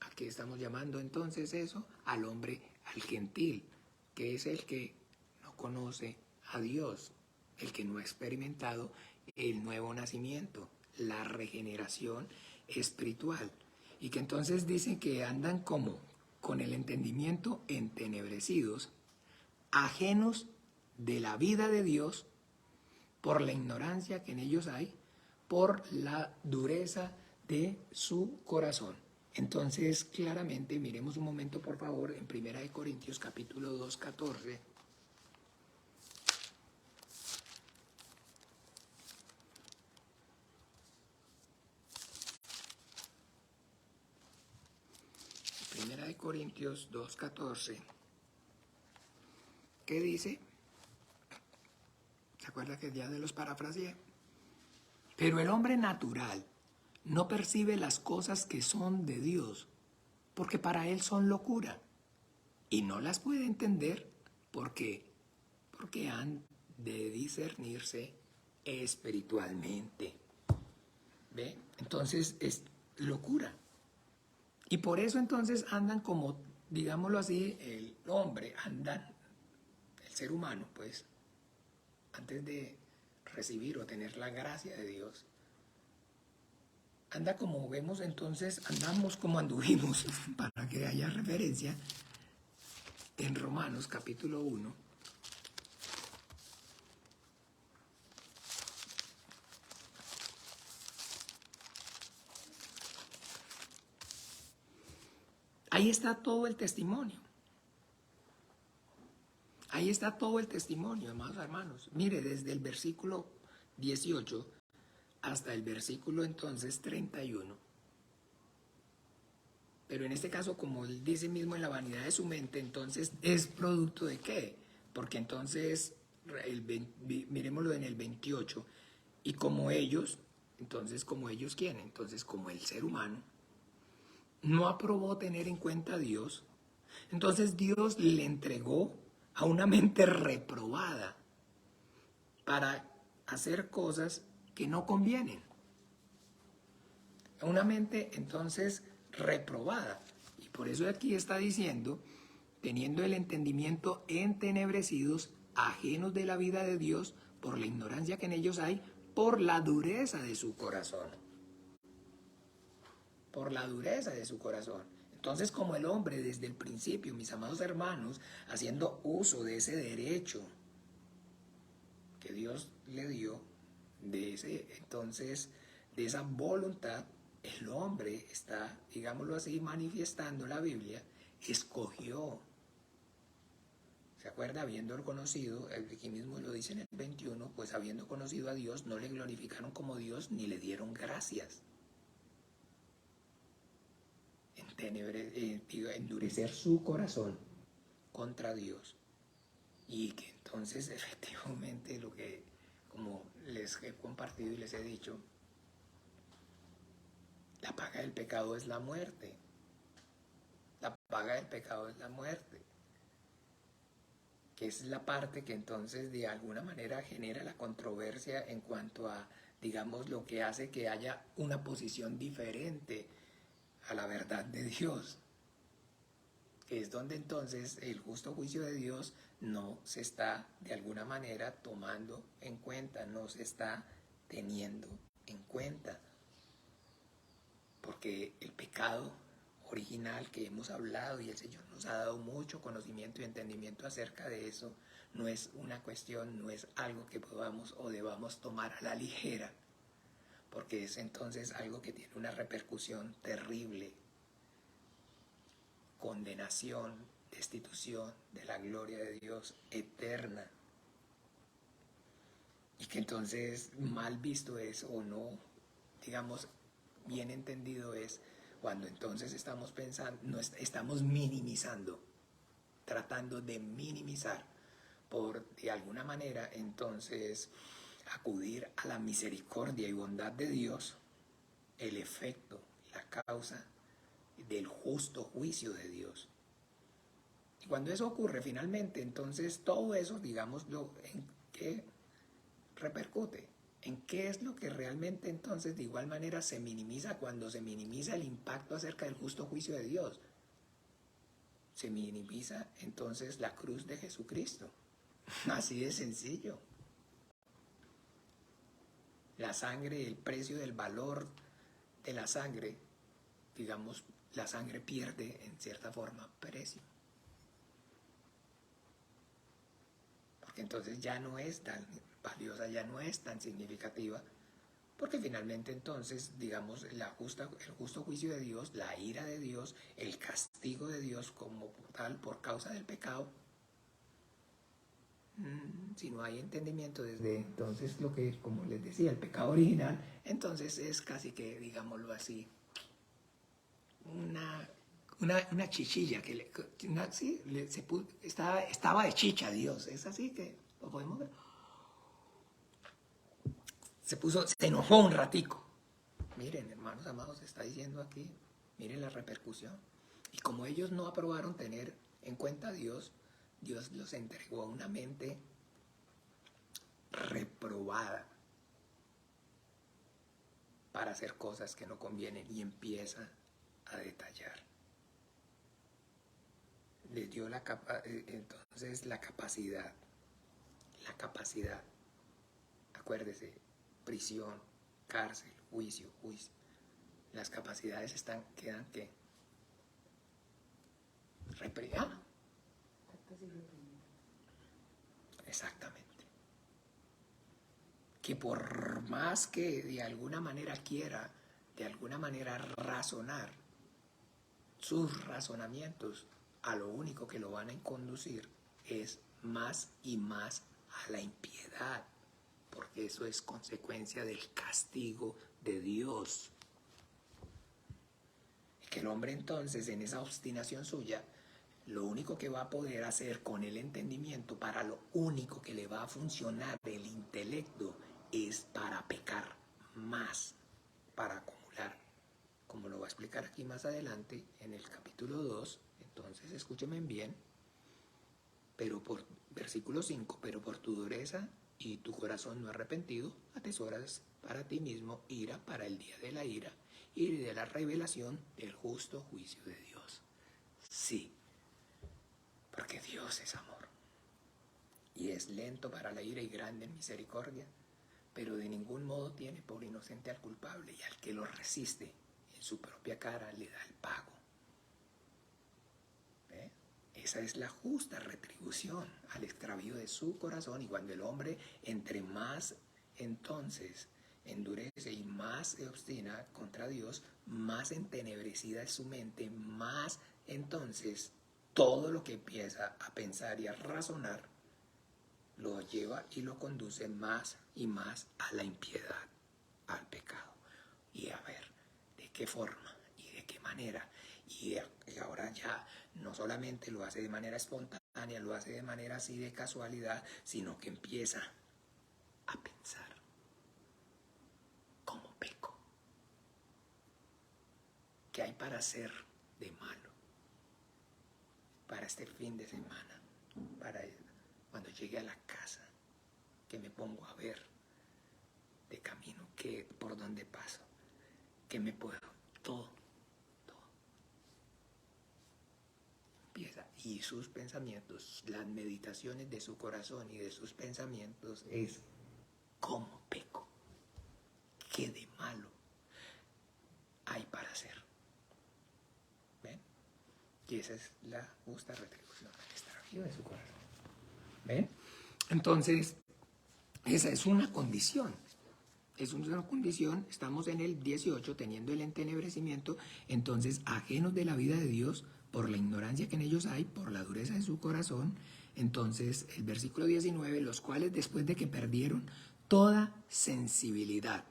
¿A qué estamos llamando entonces eso? Al hombre, al gentil, que es el que no conoce a Dios, el que no ha experimentado el nuevo nacimiento, la regeneración espiritual, y que entonces dicen que andan como con el entendimiento entenebrecidos, ajenos de la vida de Dios por la ignorancia que en ellos hay, por la dureza de su corazón. Entonces, claramente, miremos un momento, por favor, en 1 Corintios capítulo 2, 14. Primera de Corintios 2, 14. ¿Qué dice? ¿Se acuerda que ya de los parafraseé? Pero el hombre natural no percibe las cosas que son de Dios, porque para él son locura, y no las puede entender porque han de discernirse espiritualmente. ¿Ve? Entonces es locura. Y por eso entonces andan como, digámoslo así, el hombre, el ser humano, pues, antes de recibir o tener la gracia de Dios, anda como vemos entonces, andamos como anduvimos, para que haya referencia, en Romanos capítulo 1. Ahí está todo el testimonio. Ahí está todo el testimonio, amados hermanos. Mire, desde el versículo 18 hasta el versículo entonces 31. Pero en este caso, como él dice mismo en la vanidad de su mente, entonces ¿es producto de qué? Porque entonces, miremoslo en el 28, y como ellos, entonces como ellos quieren, entonces como el ser humano no aprobó tener en cuenta a Dios, entonces Dios le entregó a una mente reprobada para hacer cosas que no convienen. A una mente entonces reprobada. Y por eso aquí está diciendo, teniendo el entendimiento entenebrecidos, ajenos de la vida de Dios, por la ignorancia que en ellos hay, por la dureza de su corazón. Por la dureza de su corazón. Entonces, como el hombre desde el principio, mis amados hermanos, haciendo uso de ese derecho que Dios le dio, de esa voluntad, el hombre está, digámoslo así, manifestando la Biblia, escogió. ¿Se acuerda? Habiendo conocido, aquí mismo lo dice en el 21, pues habiendo conocido a Dios, no le glorificaron como Dios ni le dieron gracias. Endurecer su corazón contra Dios. Y que entonces efectivamente lo que, como les he compartido y les he dicho, la paga del pecado es la muerte. La paga del pecado es la muerte. Que es la parte que entonces de alguna manera genera la controversia en cuanto a, digamos, lo que hace que haya una posición diferente a la verdad de Dios. Que es donde entonces el justo juicio de Dios no se está de alguna manera tomando en cuenta, no se está teniendo en cuenta. Porque el pecado original que hemos hablado y el Señor nos ha dado mucho conocimiento y entendimiento acerca de eso, no es una cuestión, no es algo que podamos o debamos tomar a la ligera, porque es entonces algo que tiene una repercusión terrible, condenación, destitución de la gloria de Dios eterna. Y que entonces mal visto es o no, digamos, bien entendido es cuando entonces estamos pensando, no estamos minimizando, tratando de minimizar por de alguna manera entonces acudir a la misericordia y bondad de Dios, el efecto, la causa del justo juicio de Dios. Y cuando eso ocurre finalmente, entonces todo eso, digámoslo, ¿en qué repercute? ¿En qué es lo que realmente entonces de igual manera se minimiza cuando se minimiza el impacto acerca del justo juicio de Dios? Se minimiza entonces la cruz de Jesucristo. Así de sencillo. La sangre, el precio del valor de la sangre, digamos, la sangre pierde en cierta forma precio. Porque entonces ya no es tan valiosa, ya no es tan significativa, porque finalmente entonces, digamos, el justo juicio de Dios, la ira de Dios, el castigo de Dios como tal por causa del pecado, si no hay entendimiento desde entonces lo que, como les decía, el pecado original, entonces es casi que, digámoslo así, una chichilla que estaba de chicha Dios, es así que lo podemos ver. Se enojó un ratico. Miren, hermanos amados, está diciendo aquí, miren la repercusión. Y como ellos no aprobaron tener en cuenta a Dios, Dios los entregó a una mente reprobada para hacer cosas que no convienen, y empieza a detallar. Les dio entonces la capacidad, acuérdese, prisión, cárcel, juicio. Las capacidades quedan ¿qué? Reprimidas. Exactamente. Que por más que de alguna manera quiera, de alguna manera razonar, sus razonamientos a lo único que lo van a conducir es más y más a la impiedad, porque eso es consecuencia del castigo de Dios. Que el hombre entonces, en esa obstinación suya, lo único que va a poder hacer con el entendimiento, para lo único que le va a funcionar el intelecto, es para pecar más, para acumular. Como lo va a explicar aquí más adelante, en el capítulo 2, entonces escúchenme bien, pero por versículo 5, pero por tu dureza y tu corazón no arrepentido, atesoras para ti mismo ira para el día de la ira y de la revelación del justo juicio de Dios. Sí, porque Dios es amor y es lento para la ira y grande en misericordia, pero de ningún modo tiene por inocente al culpable, y al que lo resiste en su propia cara le da el pago. ¿Ve? Esa es la justa retribución al extravío de su corazón, y cuando el hombre entre más entonces endurece y más se obstina contra Dios, más entenebrecida es su mente, más entonces todo lo que empieza a pensar y a razonar lo lleva y lo conduce más y más a la impiedad, al pecado. Y a ver, ¿de qué forma y de qué manera? Y ahora ya no solamente lo hace de manera espontánea, lo hace de manera así de casualidad, sino que empieza a pensar: ¿cómo peco? ¿Qué hay para hacer de malo para este fin de semana? Para cuando llegue a la casa, que me pongo a ver de camino, que por dónde paso, que me puedo, todo empieza. Y sus pensamientos, las meditaciones de su corazón y de sus pensamientos es: ¿cómo peco? ¿Qué de malo hay para hacer? ¿Ven? Y esa es la justa retribución al extravío de su corazón. ¿Ven? Entonces, esa es una condición. Es una condición. Estamos en el 18, teniendo el entenebrecimiento, entonces ajenos de la vida de Dios por la ignorancia que en ellos hay, por la dureza de su corazón. Entonces, el versículo 19, los cuales después de que perdieron toda sensibilidad,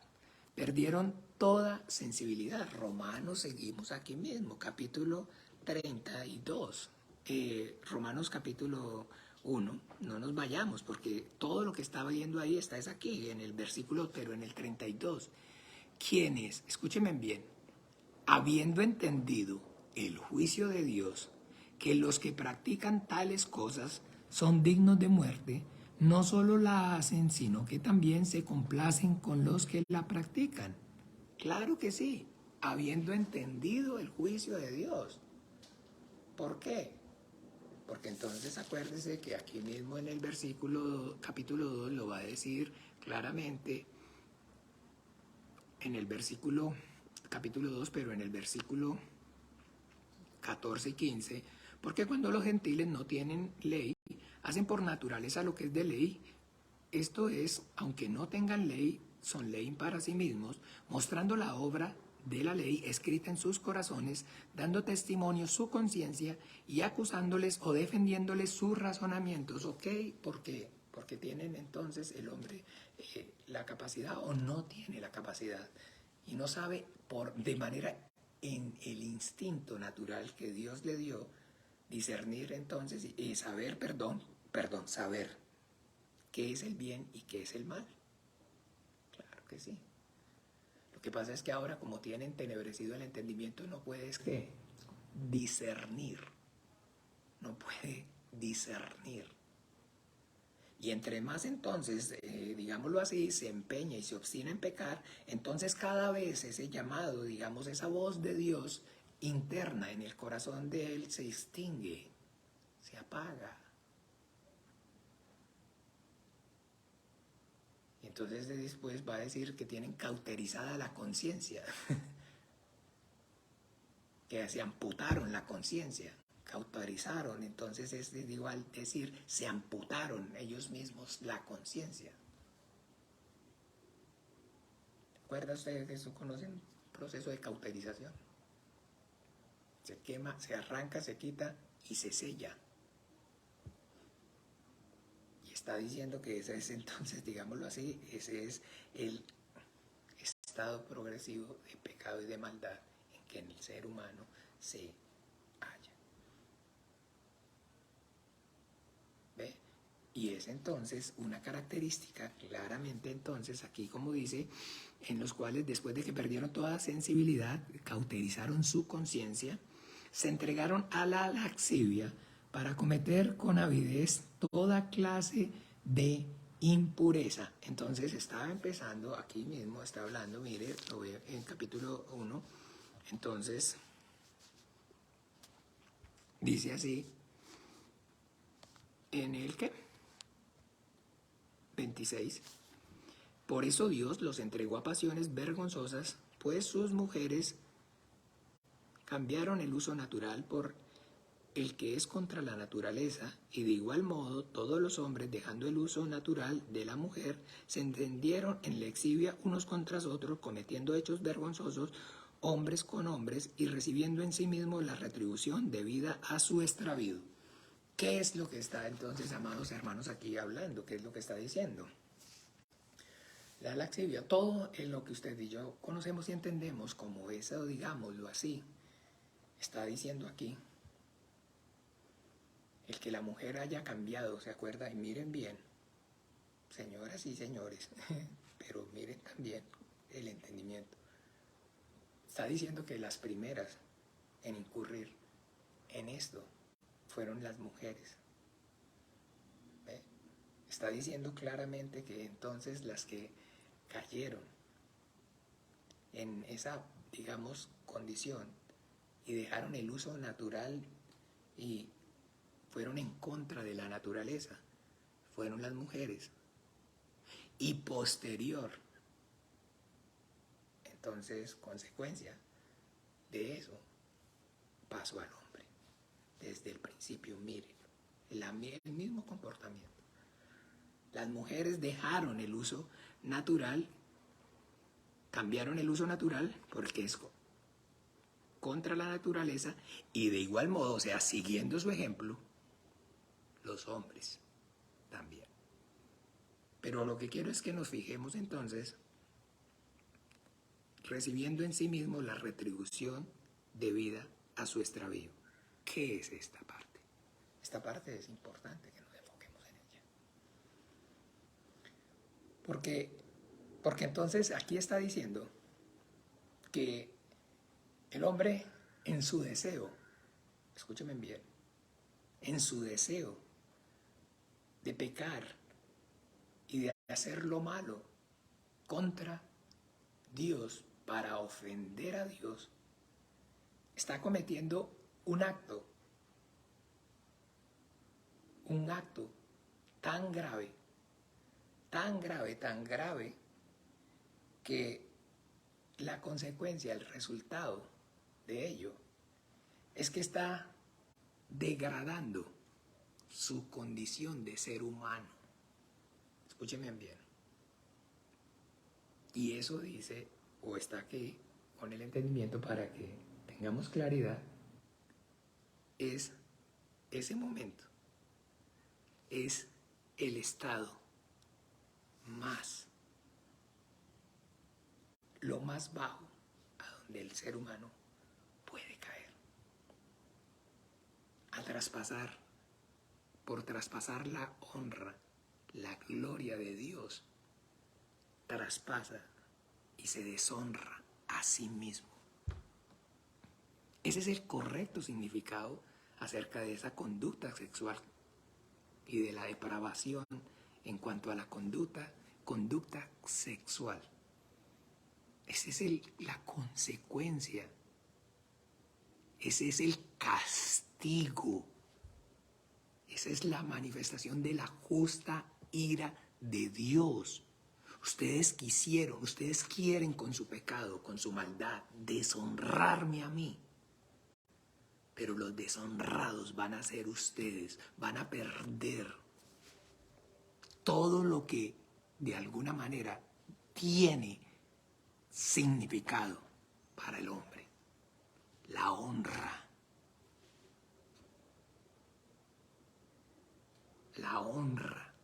Romanos, seguimos aquí mismo, capítulo 32, Romanos capítulo 1, no nos vayamos, porque todo lo que estaba viendo ahí está es aquí, en el versículo, pero en el 32. ¿Quiénes? Escúchenme bien. Habiendo entendido el juicio de Dios, que los que practican tales cosas son dignos de muerte, no solo la hacen, sino que también se complacen con los que la practican. Claro que sí, habiendo entendido el juicio de Dios. ¿Por qué? Porque entonces acuérdese que aquí mismo en el versículo, capítulo 2, lo va a decir claramente, en el versículo, capítulo 2, pero en el versículo 14 y 15, porque cuando los gentiles no tienen ley, hacen por naturaleza lo que es de ley. Esto es, aunque no tengan ley, son ley para sí mismos, mostrando la obra de la ley escrita en sus corazones, dando testimonio su conciencia y acusándoles o defendiéndoles sus razonamientos. ¿Ok? ¿Por qué? Porque tienen entonces el hombre la capacidad o no tiene la capacidad y no sabe de manera en el instinto natural que Dios le dio discernir entonces y saber, saber qué es el bien y qué es el mal. Claro que sí. Lo que pasa es que ahora, como tiene entenebrecido el entendimiento, no puedes discernir. No puede discernir. Y entre más entonces, digámoslo así, se empeña y se obstina en pecar, entonces cada vez ese llamado, digamos, esa voz de Dios interna en el corazón de él se extingue, se apaga. Y entonces después va a decir que tienen cauterizada la conciencia, que se amputaron la conciencia. Cauterizaron, entonces es igual decir, se amputaron ellos mismos la conciencia. ¿Recuerdan ustedes que eso conocen? Proceso de cauterización. Se quema, se arranca, se quita y se sella. Y está diciendo que ese es entonces, digámoslo así, ese es el estado progresivo de pecado y de maldad en que en el ser humano se halla. ¿Ve? Y es entonces una característica claramente entonces aquí como dice, en los cuales después de que perdieron toda sensibilidad, cauterizaron su conciencia, se entregaron a la lascivia para cometer con avidez toda clase de impureza. Entonces estaba empezando, aquí mismo está hablando, mire, lo veo en capítulo 1, entonces dice así, en el que 26. Por eso Dios los entregó a pasiones vergonzosas, pues sus mujeres cambiaron el uso natural por el que es contra la naturaleza, y de igual modo todos los hombres, dejando el uso natural de la mujer, se encendieron en lexivia unos contra otros, cometiendo hechos vergonzosos, hombres con hombres, y recibiendo en sí mismos la retribución debida a su extravío. ¿Qué es lo que está entonces, amados hermanos, aquí hablando? ¿Qué es lo que está diciendo? La laxivia, todo en lo que usted y yo conocemos y entendemos como eso, digámoslo así, está diciendo aquí. El que la mujer haya cambiado, ¿se acuerda? Y miren bien, señoras y señores, pero miren también el entendimiento. Está diciendo que las primeras en incurrir en esto fueron las mujeres. ¿Ve? Está diciendo claramente que entonces las que cayeron en esa, digamos, condición y dejaron el uso natural y fueron en contra de la naturaleza, fueron las mujeres. Y posterior, entonces, consecuencia de eso, pasó al hombre. Desde el principio, miren, el mismo comportamiento. Las mujeres dejaron el uso natural, cambiaron el uso natural porque es contra la naturaleza, y de igual modo, o sea, siguiendo su ejemplo, los hombres también. Pero lo que quiero es que nos fijemos entonces, recibiendo en sí mismo la retribución debida a su extravío. ¿Qué es esta parte? Esta parte es importante que nos enfoquemos en ella. Porque entonces aquí está diciendo que el hombre en su deseo, escúchenme bien, en su deseo de pecar y de hacer lo malo contra Dios para ofender a Dios, está cometiendo un acto tan grave, tan grave, tan grave, que la consecuencia, el resultado de ello, es que está degradando su condición de ser humano. Escúchenme bien. Y eso dice, o está aquí con el entendimiento para que tengamos claridad, es ese momento, es el estado más, lo más bajo a donde el ser humano puede caer. A traspasar, por traspasar la honra, la gloria de Dios, traspasa y se deshonra a sí mismo. Ese es el correcto significado acerca de esa conducta sexual y de la depravación en cuanto a la conducta sexual. Esa es la consecuencia. Ese es el castigo. Esa es la manifestación de la justa ira de Dios. Ustedes quieren con su pecado, con su maldad, deshonrarme a mí. Pero los deshonrados van a ser ustedes, van a perder todo lo que de alguna manera tiene significado para el hombre. La honra. La honra.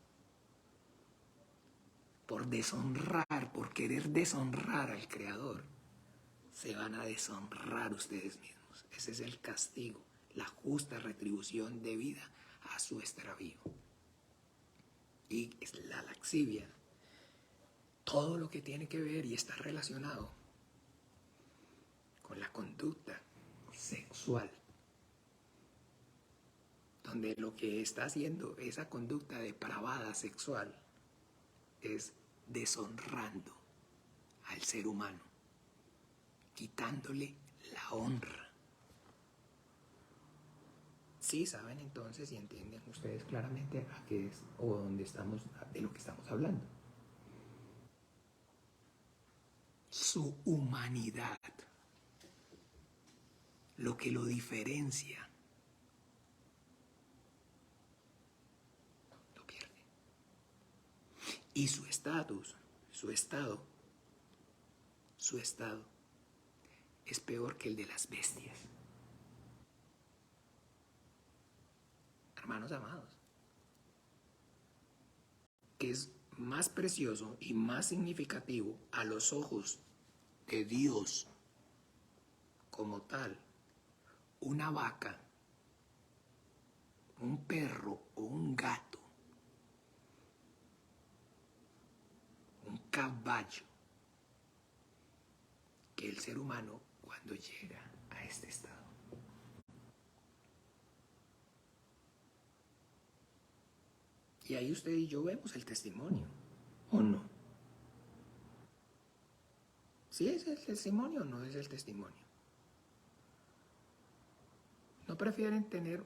Por deshonrar, por querer deshonrar al Creador, se van a deshonrar ustedes mismos. Ese es el castigo, la justa retribución debida a su extravío. Y es la laxivia, todo lo que tiene que ver y está relacionado con la conducta sexual, donde lo que está haciendo esa conducta depravada sexual es deshonrando al ser humano, quitándole la honra. Sí saben entonces y entienden ustedes claramente a qué es o dónde estamos, de lo que estamos hablando. Su humanidad, lo que lo diferencia, lo pierde. Y su estatus, su estado es peor que el de las bestias. Hermanos amados, que es más precioso y más significativo a los ojos de Dios como tal, una vaca, un perro o un gato, un caballo, que el ser humano cuando llega a este estado. Y ahí usted y yo vemos el testimonio, ¿o no? ¿Sí es el testimonio o no es el testimonio? ¿No prefieren tener,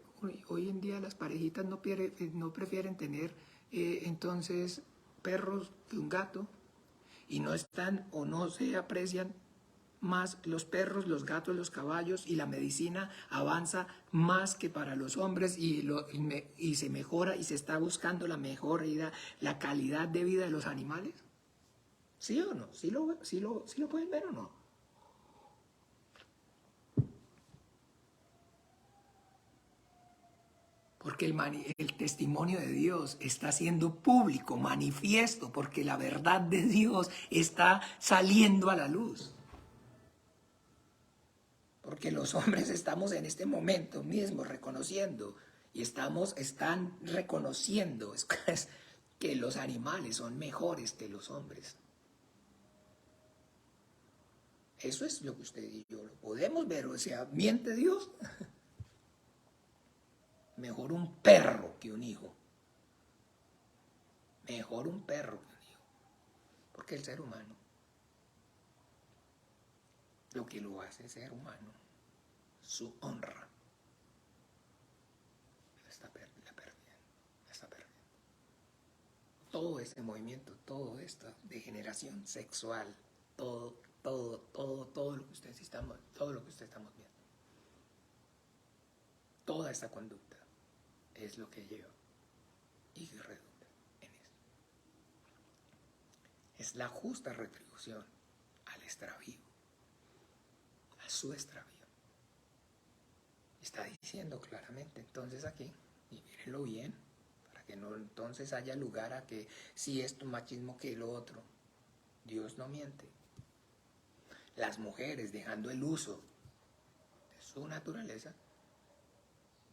hoy en día las parejitas no prefieren tener entonces perros que un gato? Y no están o no se aprecian más los perros, los gatos, los caballos, y la medicina avanza más que para los hombres y se mejora y se está buscando la mejor vida, la calidad de vida de los animales. ¿Sí o no? ¿Sí lo pueden ver o no? Porque el testimonio de Dios está siendo público, manifiesto, porque la verdad de Dios está saliendo a la luz. Porque los hombres estamos en este momento mismo reconociendo y están reconociendo que los animales son mejores que los hombres. Eso es lo que usted y yo lo podemos ver. O sea, ¿miente Dios? Mejor un perro que un hijo. Mejor un perro que un hijo. Porque el ser humano, lo que lo hace ser humano, su honra, la está perdiendo. Todo ese movimiento, todo esta degeneración sexual, todo lo que ustedes estamos viendo, toda esta conducta es lo que lleva y redunda en esto. Es la justa retribución al extravío, a su extravío. Está diciendo claramente entonces aquí, y mírenlo bien, para que no entonces haya lugar a que si esto machismo que lo otro. Dios no miente. Las mujeres dejando el uso de su naturaleza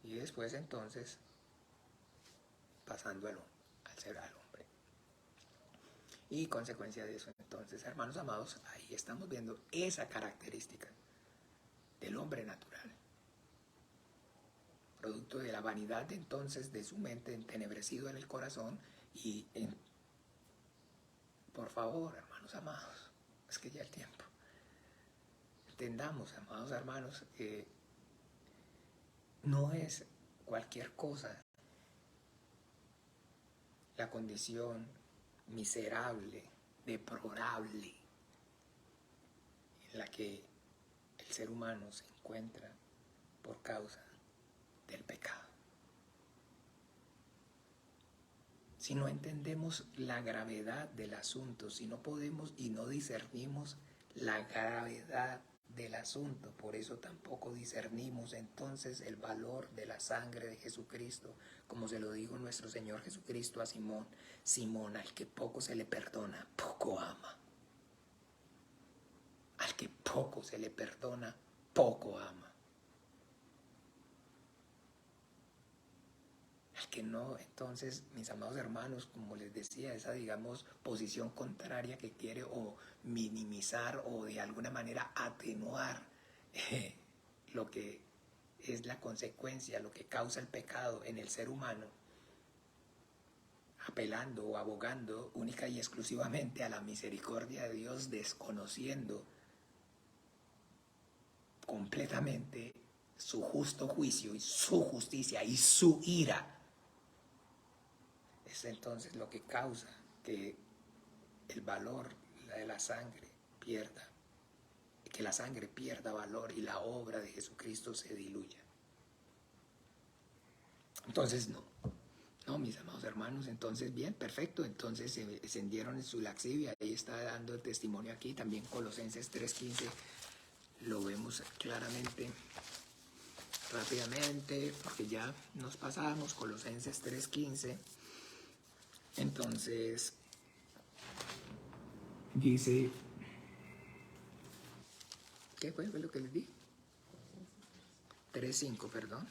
y después entonces pasando al ser al hombre. Y consecuencia de eso entonces, hermanos amados, ahí estamos viendo esa característica del hombre natural, producto de la vanidad entonces de su mente entenebrecido en el corazón por favor, hermanos amados, es que ya el tiempo. Entendamos, amados hermanos, que no es cualquier cosa la condición miserable, deplorable en la que el ser humano se encuentra por causa del pecado. Si no entendemos la gravedad del asunto, si no podemos y no discernimos la gravedad del asunto, por eso tampoco discernimos entonces el valor de la sangre de Jesucristo, como se lo dijo nuestro Señor Jesucristo a Simón: Simón, al que poco se le perdona, poco ama. Al que poco se le perdona, poco ama. Al que no, entonces, mis amados hermanos, como les decía, esa, digamos, posición contraria que quiere o minimizar o de alguna manera atenuar lo que es la consecuencia, lo que causa el pecado en el ser humano, apelando o abogando única y exclusivamente a la misericordia de Dios, desconociendo completamente su justo juicio y su justicia y su ira. Es entonces lo que causa que el valor de la sangre pierda, que la sangre pierda valor y la obra de Jesucristo se diluya. Entonces no, mis amados hermanos, entonces bien, perfecto, entonces se encendieron en su laxivia, ahí está dando el testimonio aquí, también Colosenses 3:15, lo vemos claramente, rápidamente, porque ya nos pasamos, Colosenses 3:15, entonces dice, ¿qué fue lo que les di? 3:5, perdón.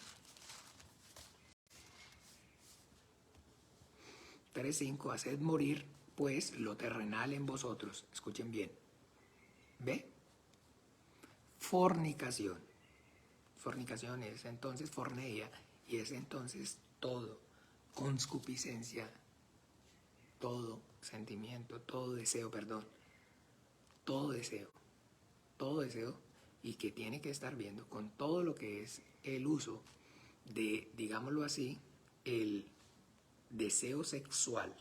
3:5, haced morir pues lo terrenal en vosotros. Escuchen bien. ¿Ve? Fornicación. Fornicación es entonces forneia y es entonces todo. Conscupiscencia, todo sentimiento, todo deseo, perdón. Todo deseo y que tiene que estar viendo con todo lo que es el uso de, digámoslo así, el deseo sexual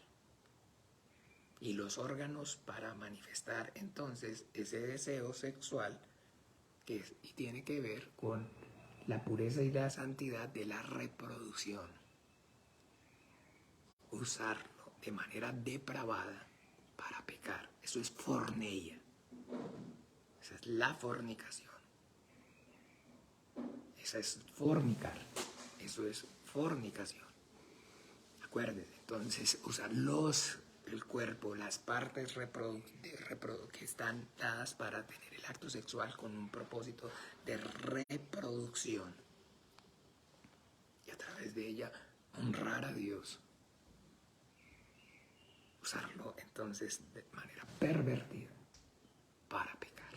y los órganos para manifestar entonces ese deseo sexual que y tiene que ver con la pureza y la santidad de la reproducción. Usarlo de manera depravada para pecar, eso es forneia. Esa es la fornicación. Esa es fornicar. Eso es fornicación. Acuérdense, entonces usar el cuerpo, las partes que están dadas para tener el acto sexual con un propósito de reproducción. Y a través de ella honrar a Dios. Usarlo entonces de manera pervertida para pecar.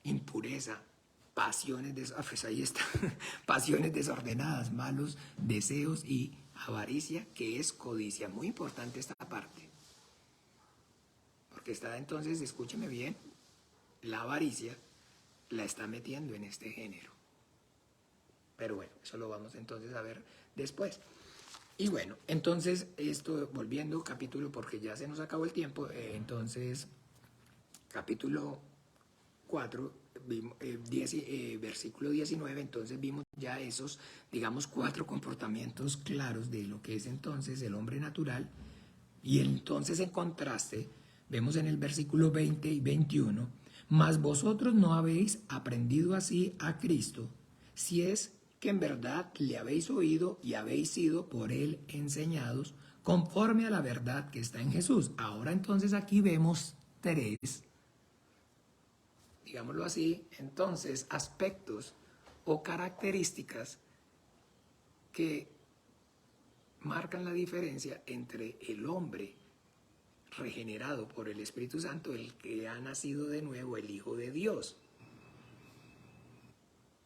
Impureza, pasiones, pues ahí está, pasiones desordenadas, malos deseos y avaricia, que es codicia. Muy importante esta parte. Porque está entonces, escúcheme bien, la avaricia la está metiendo en este género. Pero bueno, eso lo vamos entonces a ver después. Y bueno, entonces esto, volviendo capítulo, porque ya se nos acabó el tiempo, entonces capítulo 4, versículo 19, entonces vimos ya esos, digamos, 4 comportamientos claros de lo que es entonces el hombre natural, y entonces en contraste, vemos en el versículo 20 y 21, mas vosotros no habéis aprendido así a Cristo, si es que en verdad le habéis oído y habéis sido por él enseñados, conforme a la verdad que está en Jesús. Ahora entonces aquí vemos 3, digámoslo así, entonces aspectos o características que marcan la diferencia entre el hombre regenerado por el Espíritu Santo, el que ha nacido de nuevo, el Hijo de Dios.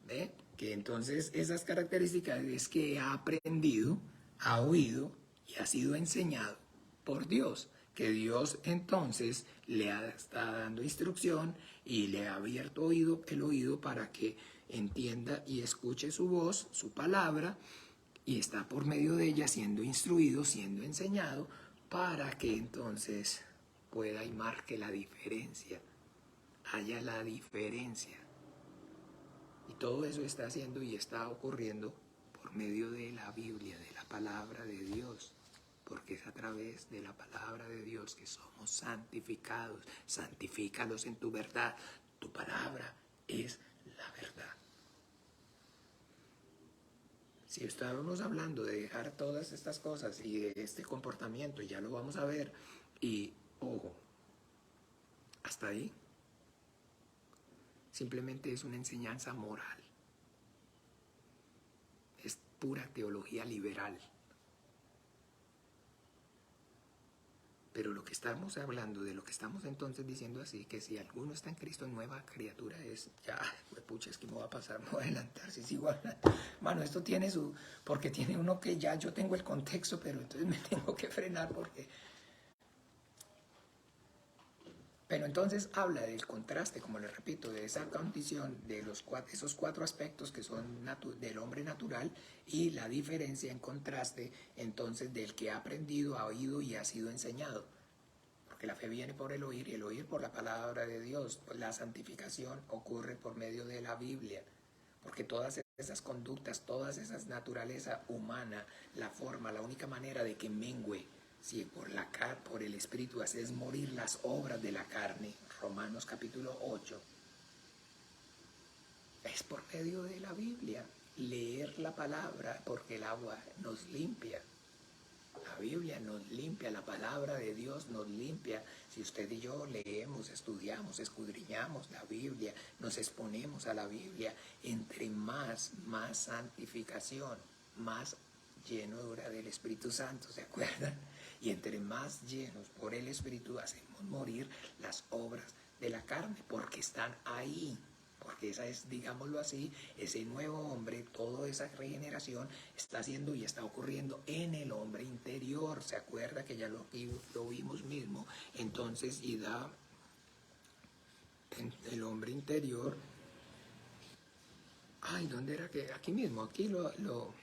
¿Ve? Que entonces esas características es que ha aprendido, ha oído y ha sido enseñado por Dios. Que Dios entonces está dando instrucción y le ha abierto el oído para que entienda y escuche su voz, su palabra, y está por medio de ella siendo instruido, siendo enseñado, para que entonces pueda y marque la diferencia, haya la diferencia. Y todo eso está haciendo y está ocurriendo por medio de la Biblia, de la palabra de Dios. Porque es a través de la palabra de Dios que somos santificados. Santifícalos en tu verdad. Tu palabra es la verdad. Si estábamos hablando de dejar todas estas cosas y de este comportamiento, ya lo vamos a ver. Y, ojo, hasta ahí simplemente es una enseñanza moral. Es pura teología liberal. Pero lo que estamos hablando, de lo que estamos entonces diciendo así, que si alguno está en Cristo, nueva criatura es, ya, pucha, es que me va a pasar, me voy a adelantar, si sigo hablando. Mano, esto tiene su, porque tiene uno que ya yo tengo el contexto, pero entonces me tengo que frenar porque... Pero entonces habla del contraste, como les repito, de esa condición, de esos cuatro aspectos que son del hombre natural y la diferencia en contraste entonces del que ha aprendido, ha oído y ha sido enseñado. Porque la fe viene por el oír y el oír por la palabra de Dios. La santificación ocurre por medio de la Biblia. Porque todas esas conductas, todas esas naturaleza humana, la forma, la única manera de que mengüe, si por el Espíritu haces morir las obras de la carne, Romanos capítulo 8, es por medio de la Biblia. Leer la palabra, porque el agua nos limpia. La Biblia nos limpia, la palabra de Dios nos limpia. Si usted y yo leemos, estudiamos, escudriñamos la Biblia, nos exponemos a la Biblia, entre más santificación, más llenura del Espíritu Santo, ¿se acuerdan? Y entre más llenos por el Espíritu hacemos morir las obras de la carne, porque están ahí. Porque esa es, digámoslo así, ese nuevo hombre, toda esa regeneración está haciendo y está ocurriendo en el hombre interior. ¿Se acuerda que ya lo vimos mismo? Entonces, y da en el hombre interior. Ay, ¿dónde era que? Aquí mismo, aquí lo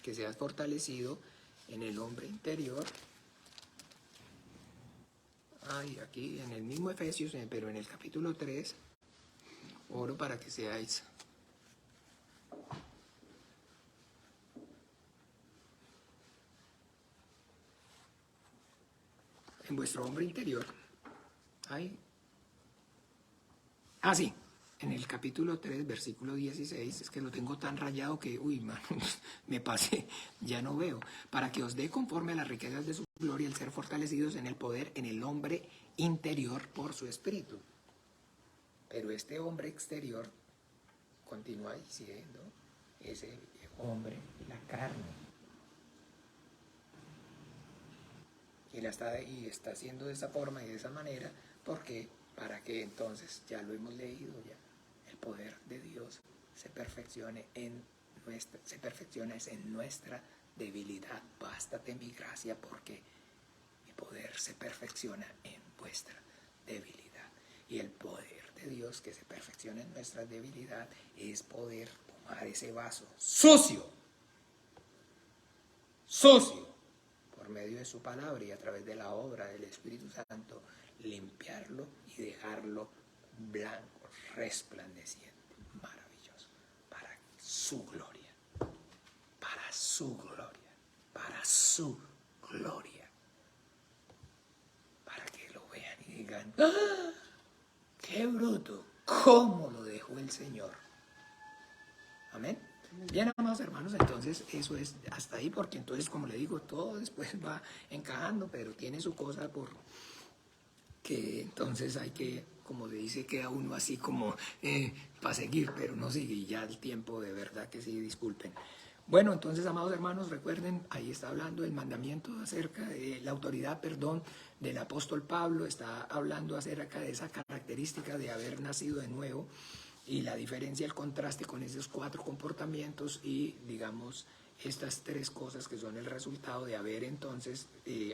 que se ha fortalecido en el hombre interior. Ay, aquí en el mismo Efesios, pero en el capítulo 3. Oro para que seáis en vuestro hombre interior. Ay. Sí, en el capítulo 3, versículo 16, es que lo tengo tan rayado que, uy, mano, me pasé, ya no veo. Para que os dé conforme a las riquezas de su gloria el ser fortalecidos en el poder, en el hombre interior por su espíritu. Pero este hombre exterior continúa diciendo, ese hombre, la carne. Y está haciendo de esa forma y de esa manera, porque para que entonces, ya lo hemos leído ya, el poder de Dios se perfeccione en nuestra debilidad. Bástate mi gracia, porque mi poder se perfecciona en vuestra debilidad. Y el poder de Dios que se perfecciona en nuestra debilidad es poder tomar ese vaso sucio, por medio de su palabra y a través de la obra del Espíritu Santo, limpiarlo y dejarlo blanco, resplandeciente, maravilloso, para su gloria, para su gloria, para su gloria, para que lo vean y digan, ¡ah! ¡Qué bruto! ¿Cómo lo dejó el Señor? Amén. Bien, amados hermanos, entonces eso es hasta ahí, porque entonces, como le digo, todo después va encajando, pero tiene su cosa por que entonces hay que, como le dice, queda uno así como para seguir, pero no sigue, y ya el tiempo de verdad que sí, disculpen. Bueno, entonces, amados hermanos, recuerden, ahí está hablando el mandamiento acerca de la autoridad, del apóstol Pablo, está hablando acerca de esa característica de haber nacido de nuevo, y la diferencia, el contraste con esos cuatro comportamientos y, digamos, estas tres cosas que son el resultado de haber entonces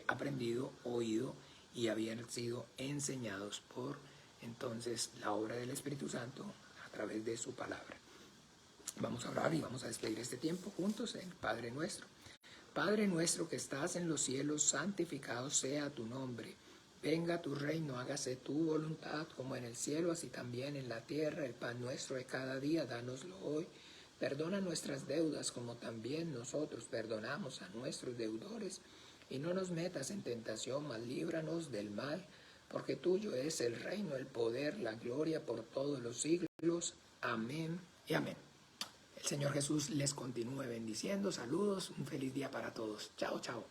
aprendido, oído y habían sido enseñados por entonces la obra del Espíritu Santo a través de su palabra. Vamos a orar y vamos a despedir este tiempo juntos en Padre Nuestro. Padre nuestro que estás en los cielos, santificado sea tu nombre. Venga tu reino, hágase tu voluntad como en el cielo, así también en la tierra. El pan nuestro de cada día, dánoslo hoy. Perdona nuestras deudas como también nosotros perdonamos a nuestros deudores. Y no nos metas en tentación, mas líbranos del mal, porque tuyo es el reino, el poder, la gloria por todos los siglos. Amén y amén. El Señor Jesús les continúe bendiciendo. Saludos, un feliz día para todos. Chao, chao.